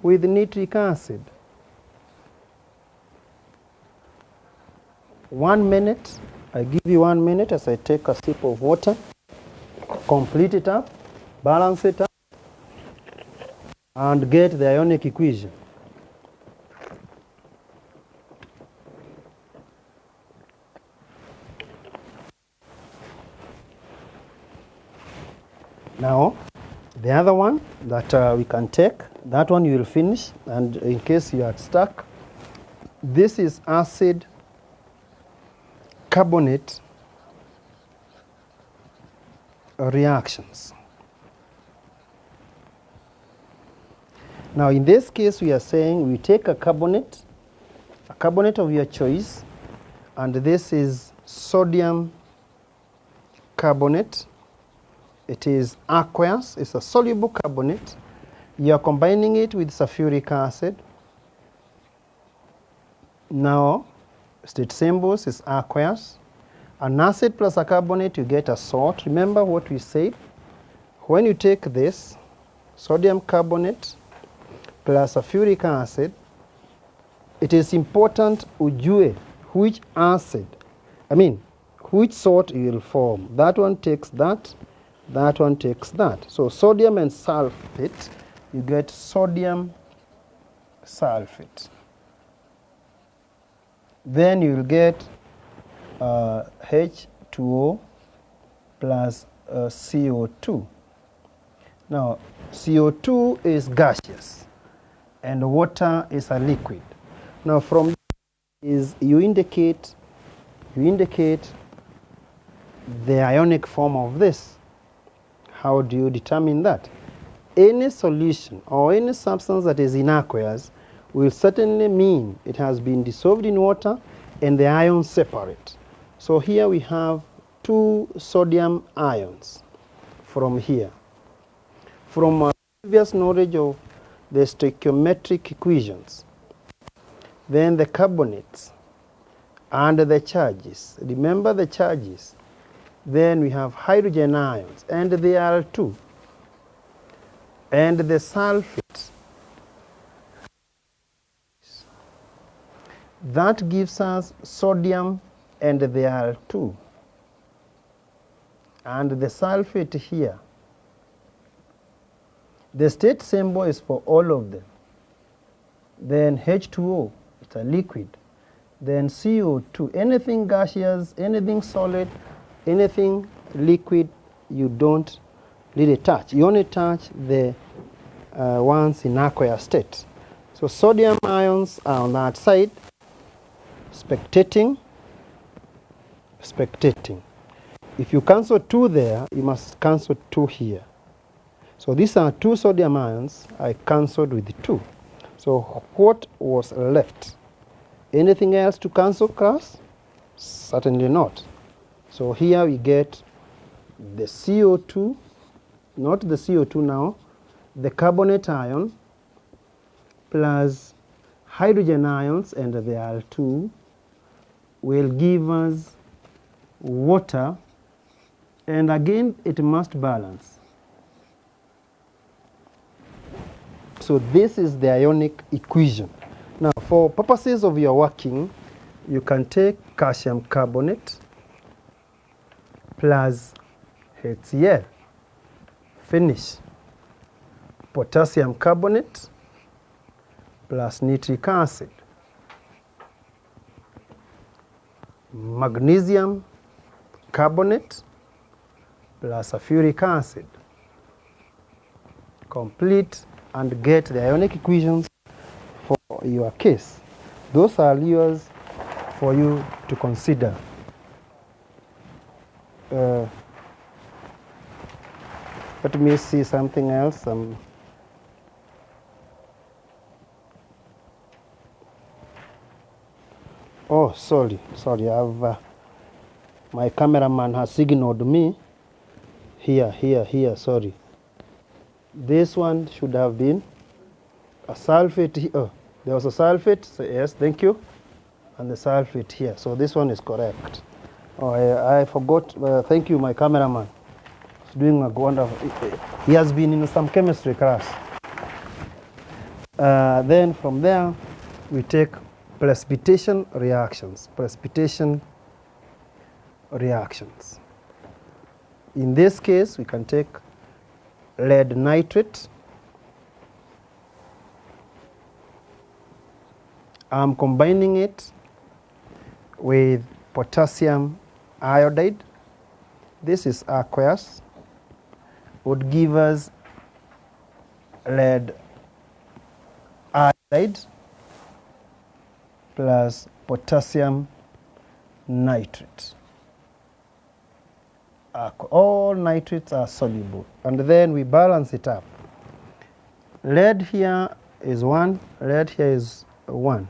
with nitric acid. 1 minute, I give you 1 minute as I take a sip of water, complete it up, balance it up, and get the ionic equation. Now, the other one that we can take, that one you will finish, and in case you are stuck, this is acid carbonate reactions. Now, in this case, we are saying we take a carbonate of your choice, and this is sodium carbonate. It is aqueous, it's a soluble carbonate. You are combining it with sulfuric acid. Now, state symbols is aqueous. An acid plus a carbonate, you get a salt. Remember what we said? When you take this, sodium carbonate plus sulfuric acid, it is important ujue which acid, which salt you will form. That one takes that. That one takes that. So sodium and sulfate, you get sodium sulfate. Then you will get H2O plus CO2. Now, CO2 is gaseous and water is a liquid. Now, from is you indicate the ionic form of this. How do you determine that? Any solution or any substance that is in aqueous will certainly mean it has been dissolved in water and the ions separate. So here we have 2 sodium ions from here. From our previous knowledge of the stoichiometric equations, then the carbonates and the charges. Remember the charges. Then we have hydrogen ions, and there are two. And the sulfate, that gives us sodium, and there are two. And the sulfate here, the state symbol is for all of them. Then H2O, it's a liquid. Then CO2, anything gaseous, anything solid, anything liquid, you don't really touch. You only touch the ones in aqueous state. So sodium ions are on that side, spectating. If you cancel 2 there, you must cancel 2 here. So these are 2 sodium ions. I cancelled with 2. So what was left? Anything else to cancel, class? Certainly not. So here we get the CO2, not the CO2 now, the carbonate ion plus hydrogen ions, and there are 2, will give us water, and again it must balance. So this is the ionic equation. Now for purposes of your working, you can take calcium carbonate plus HCl, finish. Potassium carbonate plus nitric acid, magnesium carbonate plus sulfuric acid. Complete and get the ionic equations for your case. Those are yours for you to consider. Let me see something else. Oh, sorry. I've my cameraman has signaled me. Here. Sorry. This one should have been a sulfate. Oh, there was a sulfate. So yes, thank you. And the sulfate here. So this one is correct. Oh, I forgot. Thank you, my cameraman. He's doing a wonderful. He has been in some chemistry class. Then from there, we take precipitation reactions. In this case, we can take lead nitrate. I'm combining it with potassium iodide. This is aqueous. Would give us lead iodide plus potassium nitrate. All nitrates are soluble, and then we balance it up. Lead here is 1, lead here is 1.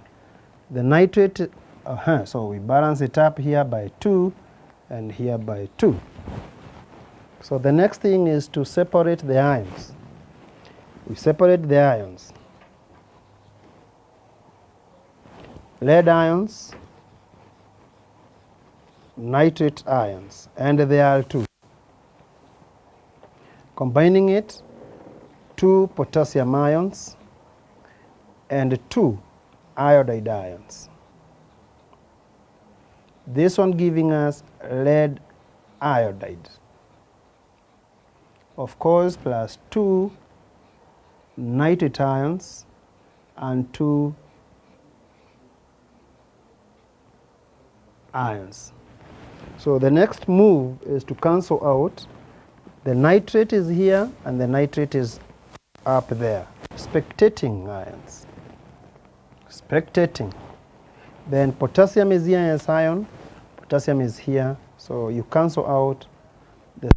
The nitrate, so we balance it up here by 2 and here by 2. So the next thing is to separate the ions. We separate the ions. Lead ions, nitrate ions, and there are 2. Combining it, 2 potassium ions and 2 iodide ions. This one giving us lead iodide. Of course, plus 2 nitrate ions and 2 ions. So the next move is to cancel out. The nitrate is here and the nitrate is up there. Spectating ions. Then potassium is here as ion. Potassium is here. So you cancel out the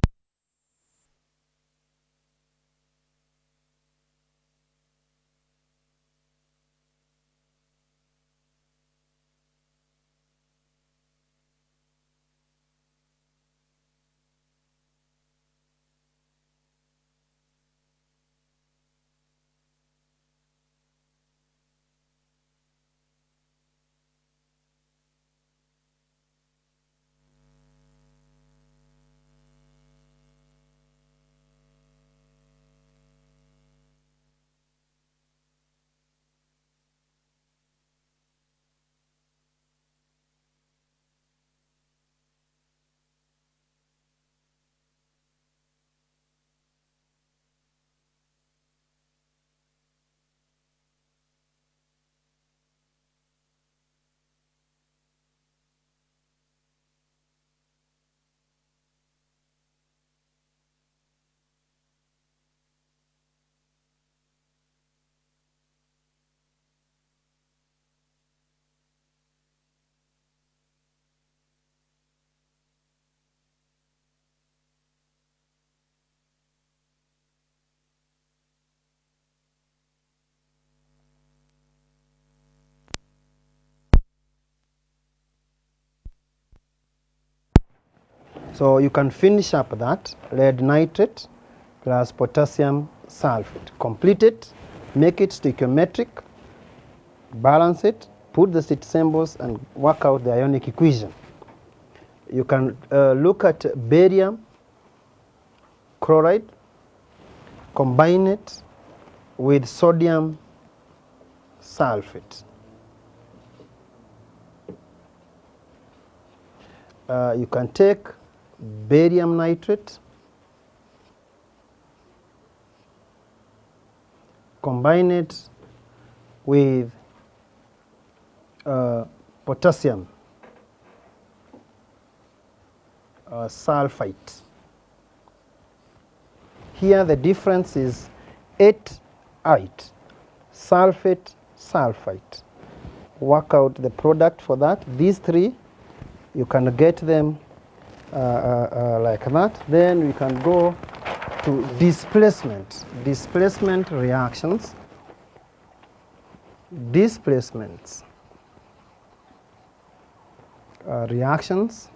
So you can finish up that lead nitrate plus potassium sulfate. Complete it, make it stoichiometric, balance it, put the state symbols, and work out the ionic equation. You can look at barium chloride, combine it with sodium sulfate. You can take barium nitrate, combine it with potassium sulfite. Here the difference is 8-8, sulfate, sulfite. Work out the product for that. These three, you can get them like that. Then we can go to displacement reactions. Displacements reactions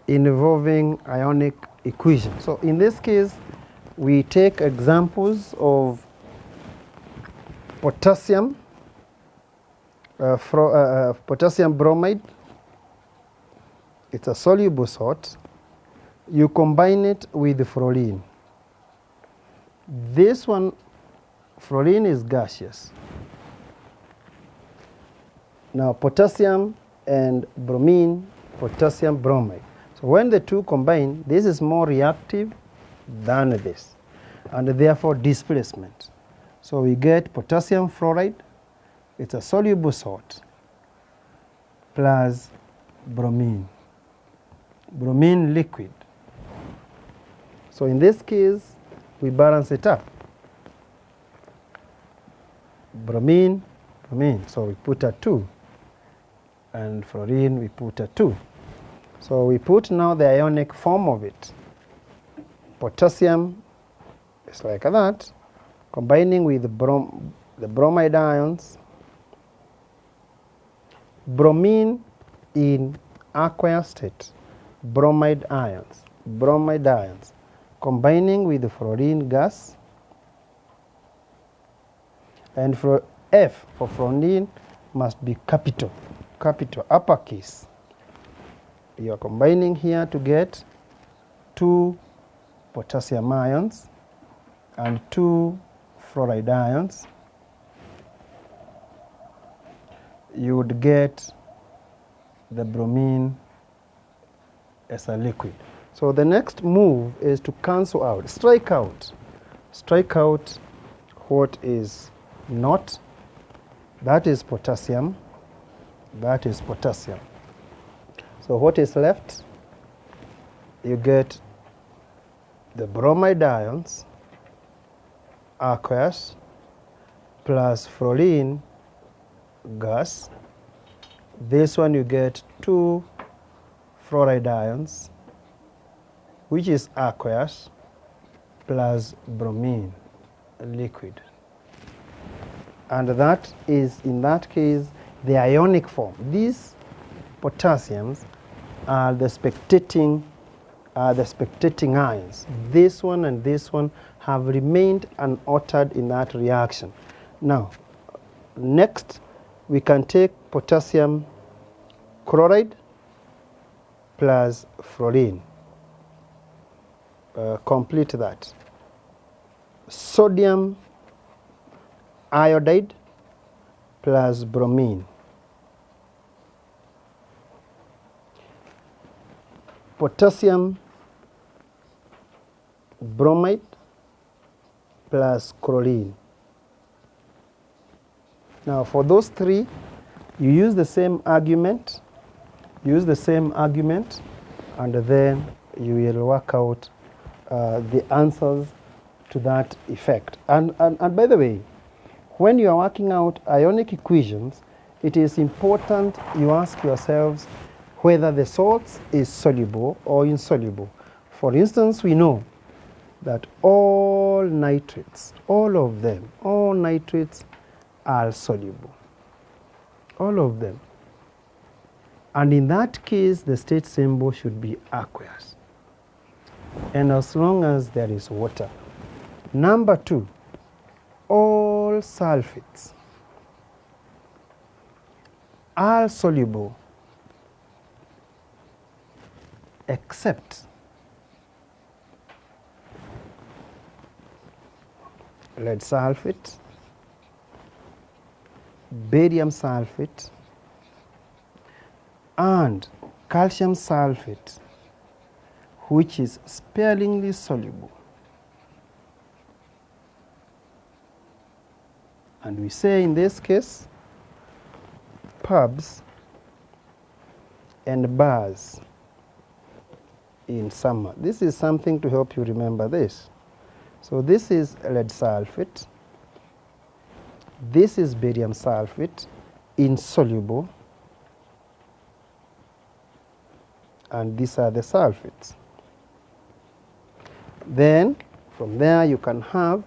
involving ionic equation. So in this case, we take examples of potassium, potassium bromide. It's a soluble salt. You combine it with fluorine. This one, fluorine is gaseous. Now potassium and bromine, potassium bromide. So when the two combine, this is more reactive than this, and therefore displacement. So we get potassium fluoride, it's a soluble salt, plus bromine, bromine liquid. So in this case, we balance it up. Bromine, bromine, so we put a 2, and fluorine we put a 2. So we put now the ionic form of it. Potassium is like that, combining with the bromide ions. Bromine in aqueous state, bromide ions, combining with the fluorine gas. And for F for fluorine must be capital, uppercase. You are combining here to get 2 potassium ions and 2 fluoride ions. You would get the bromine as a liquid. So the next move is to cancel out, strike out what is not. That is potassium, So what is left? You get the bromide ions, aqueous, plus fluorine gas. This one you get 2 fluoride ions, which is aqueous, plus bromine liquid. And that is, in that case, the ionic form. These potassiums are the spectating ions. This one and this one have remained unaltered in that reaction. Now, next we can take potassium chloride plus fluorine. Complete that. Sodium iodide plus bromine. Potassium bromide plus chlorine. Now for those three, you use the same argument, and then you will work out the answers to that effect. And by the way, when you are working out ionic equations, it is important you ask yourselves whether the salt is soluble or insoluble. For instance, we know that all nitrates, all nitrates are soluble. All of them. And in that case, the state symbol should be aqueous. And as long as there is water. Number 2, all sulfates are soluble except lead sulfate, barium sulfate, and calcium sulfate, which is sparingly soluble. And we say in this case, pubs and bars in summer. This is something to help you remember this. So this is lead sulfate, this is barium sulfate, insoluble, and these are the sulfates. Then from there you can have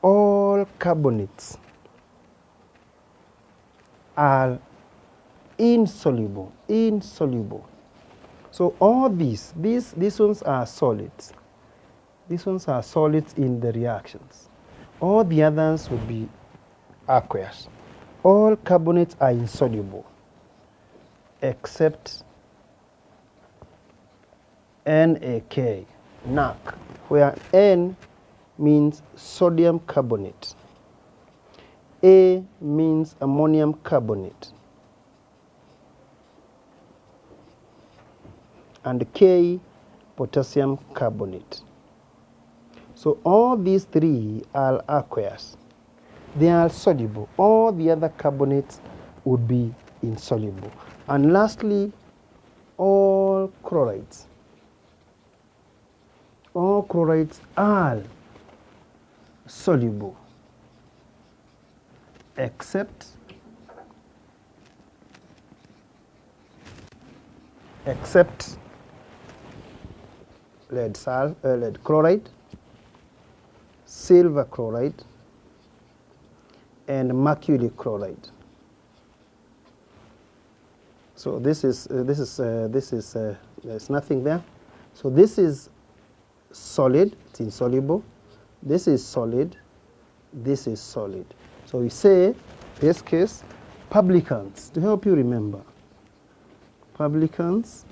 all carbonates are insoluble. So all these ones are solids. These ones are solids in the reactions. All the others would be aqueous. All carbonates are insoluble except NaK, where N means sodium carbonate, A means ammonium carbonate, and K, potassium carbonate. So all these 3 are aqueous. They are soluble. All the other carbonates would be insoluble. And lastly, all chlorides. All chlorides are soluble except lead chloride, silver chloride, and mercury chloride. So there's nothing there. So this is solid, it's insoluble. This is solid, this is solid. So we say, this case, publicans, to help you remember. Publicans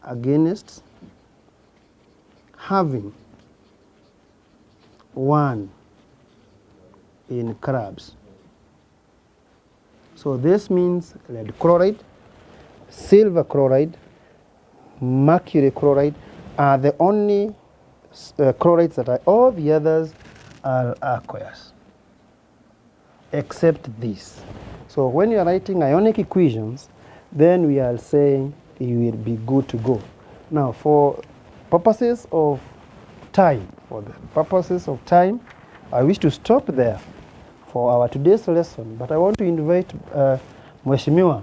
against having 1 in crabs. So this means lead chloride, silver chloride, mercury chloride are the only chlorides that are, all the others are aqueous, except this. So when you are writing ionic equations, then we are saying you will be good to go. Now for purposes of time, I wish to stop there for our today's lesson, but I want to invite Mheshimiwa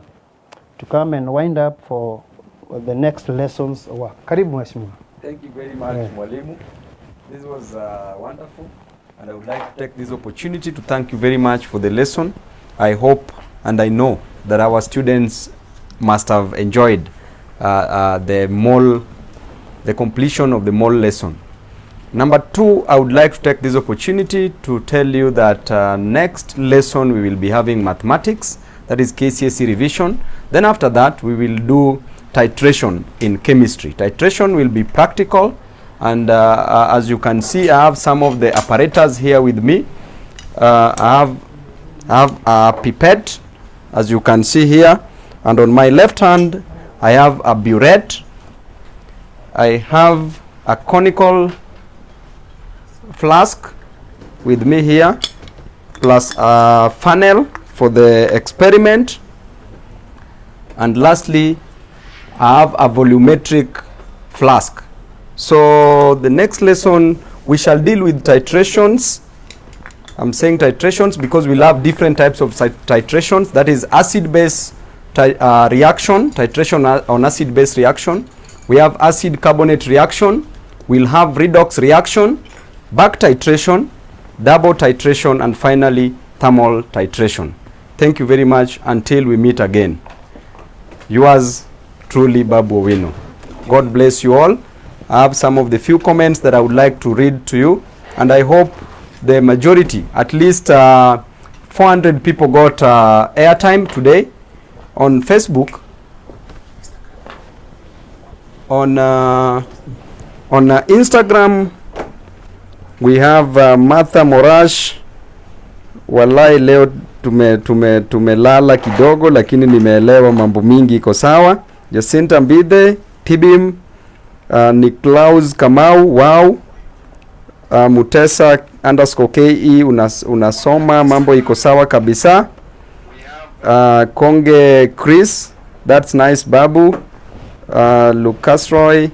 to come and wind up for the next lesson's work. Karibu Mheshimiwa. Thank you very much, Mwalimu. This was wonderful, and I would like to take this opportunity to thank you very much for the lesson. I hope and I know that our students must have enjoyed the completion of the mole lesson. Number 2, I would like to take this opportunity to tell you that next lesson we will be having mathematics, that is KCSE revision. Then after that we will do titration in chemistry. Titration will be practical, and as you can see, I have some of the apparatus here with me. I have a pipette, as you can see here, and on my left hand I have a burette. I have a conical flask with me here, plus a funnel for the experiment, and lastly I have a volumetric flask. So the next lesson we shall deal with titrations. I'm saying titrations because we'll have different types of titrations. That is acid-base reaction, titration on acid-base reaction. We have acid carbonate reaction. We'll have redox reaction, back titration, double titration, and finally thermal titration. Thank you very much until we meet again. Yours truly, Babu Owino. God bless you all. I have some of the few comments that I would like to read to you, and I hope the majority, at least 400 people got airtime today on Facebook. On Instagram, we have Martha Morash. Wallahi leo tumelala kidogo, lakini nimeelewa mambo mingi iko sawa. Jacinta Mbide, Tibim, Niklaus Kamau, wow. Mutesa _KE, unasoma mambo iko sawa kabisa. Konge Chris, that's nice Babu. Lucas Roy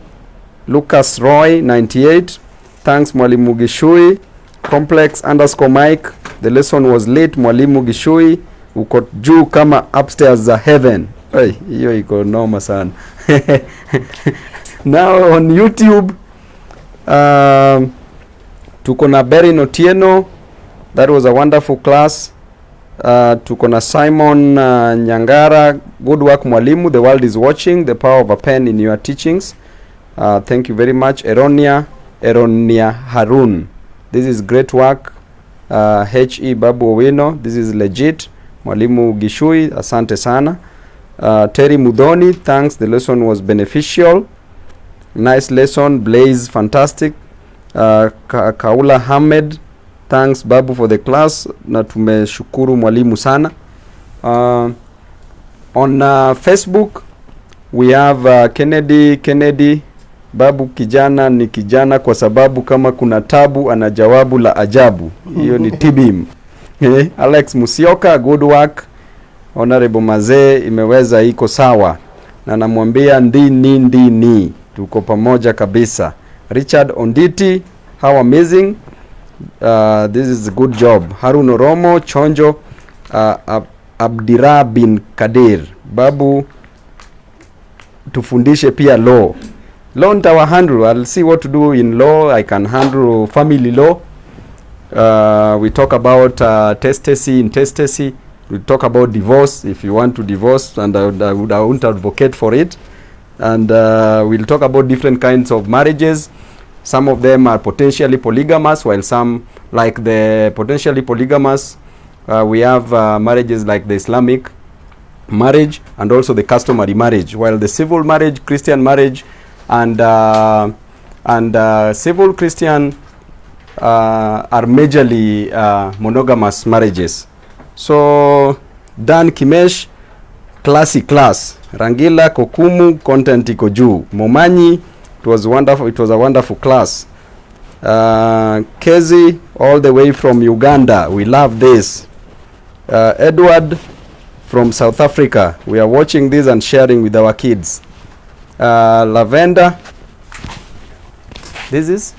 98, thanks Mwalimu Gishui. Complex _Mike, the lesson was late Mwalimu Gishui, uko juu kama upstairs za heaven. Hey, hiyo iko noma sana. Now on YouTube, tuko na Berin Otieno, that was a wonderful class. Tuko na Simon Nyangara, good work Mwalimu, the world is watching, the power of a pen in your teachings. Thank you very much. Eronia Harun, this is great work. H.E. Babu Owino, this is legit. Mwalimu Gishui, asante sana. Terry Mudhoni, thanks, the lesson was beneficial. Nice lesson. Blaze, fantastic. Kaula Hamed, thanks Babu for the class, na tumeshukuru mwalimu sana. On Facebook we have Kennedy, Babu kijana ni kijana kwa sababu kama kuna tabu ana jawabu la ajabu. Hiyo ni Tibim. Alex Musioka, good work. Honorable Mazee, imeweza iko sawa. Na namwambia ndini tuko pamoja kabisa. Richard Onditi, how amazing. This is a good job. Harun Oromo, Chonjo, Abdira bin Kadir, Babu tufundishe pia law. Law nitawa handle. I'll see what to do in law. I can handle family law. We talk about testacy, intestacy. We talk about divorce, if you want to divorce, and I won't advocate for it. And we'll talk about different kinds of marriages. Some of them are potentially polygamous, while some, like the potentially polygamous, we have marriages like the Islamic marriage and also the customary marriage, while the civil marriage, Christian marriage, and civil Christian are majorly monogamous marriages. So Dan Kimesh, class. Rangila Kokumu, content iko juu. Momanyi, it was wonderful. It was a wonderful class. Kezi, all the way from Uganda, we love this. Edward from South Africa, we are watching this and sharing with our kids. Lavender, this is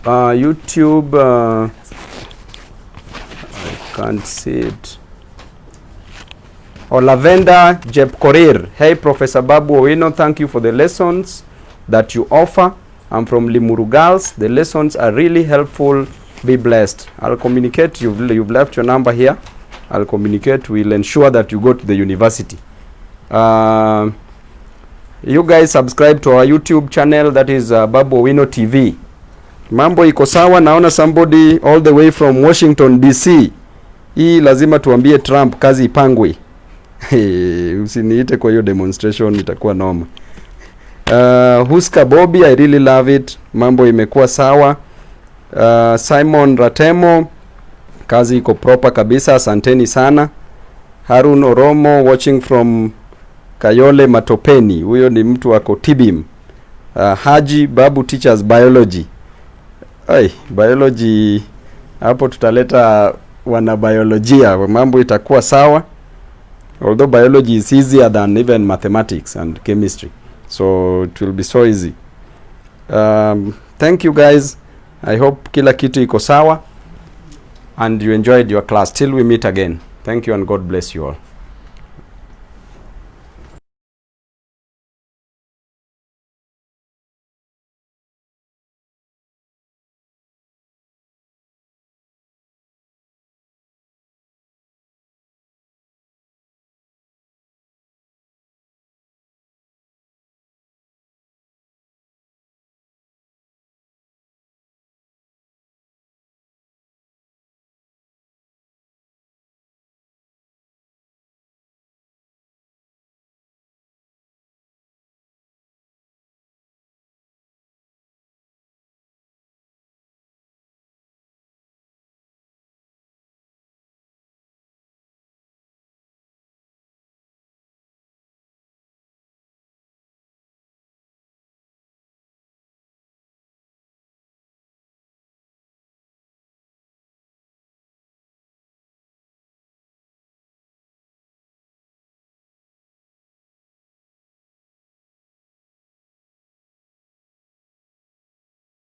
YouTube. I can't see it. Lavender Jeb Korir, hey Professor Babu Owino, thank you for the lessons that you offer. I'm from Limuru Girls. The lessons are really helpful. Be blessed. I'll communicate. You've left your number here. I'll communicate. We'll ensure that you go to the university. You guys subscribe to our YouTube channel, that is Babu Owino TV. Mambo iko sawa. Naona somebody all the way from Washington DC. Hii lazima tuambie Trump kazi ipangwe. Usiniite kwa hiyo demonstration, itakuwa noma. Huska Bobby, I really love it. Mambo imekuwa sawa. Simon Ratemo, kazi iko proper kabisa, asanteni sana. Harun Oromo, watching from Kayole Matopeni, huyo ni mtu wako Tibim. Haji Babu teaches biology. Biology hapo tutaleta wana biolojia, mambo itakuwa sawa. Although biology is easier than even mathematics and chemistry, so it will be so easy. Thank you guys. I hope kila kitu iko sawa and you enjoyed your class. Till we meet again. Thank you and God bless you all.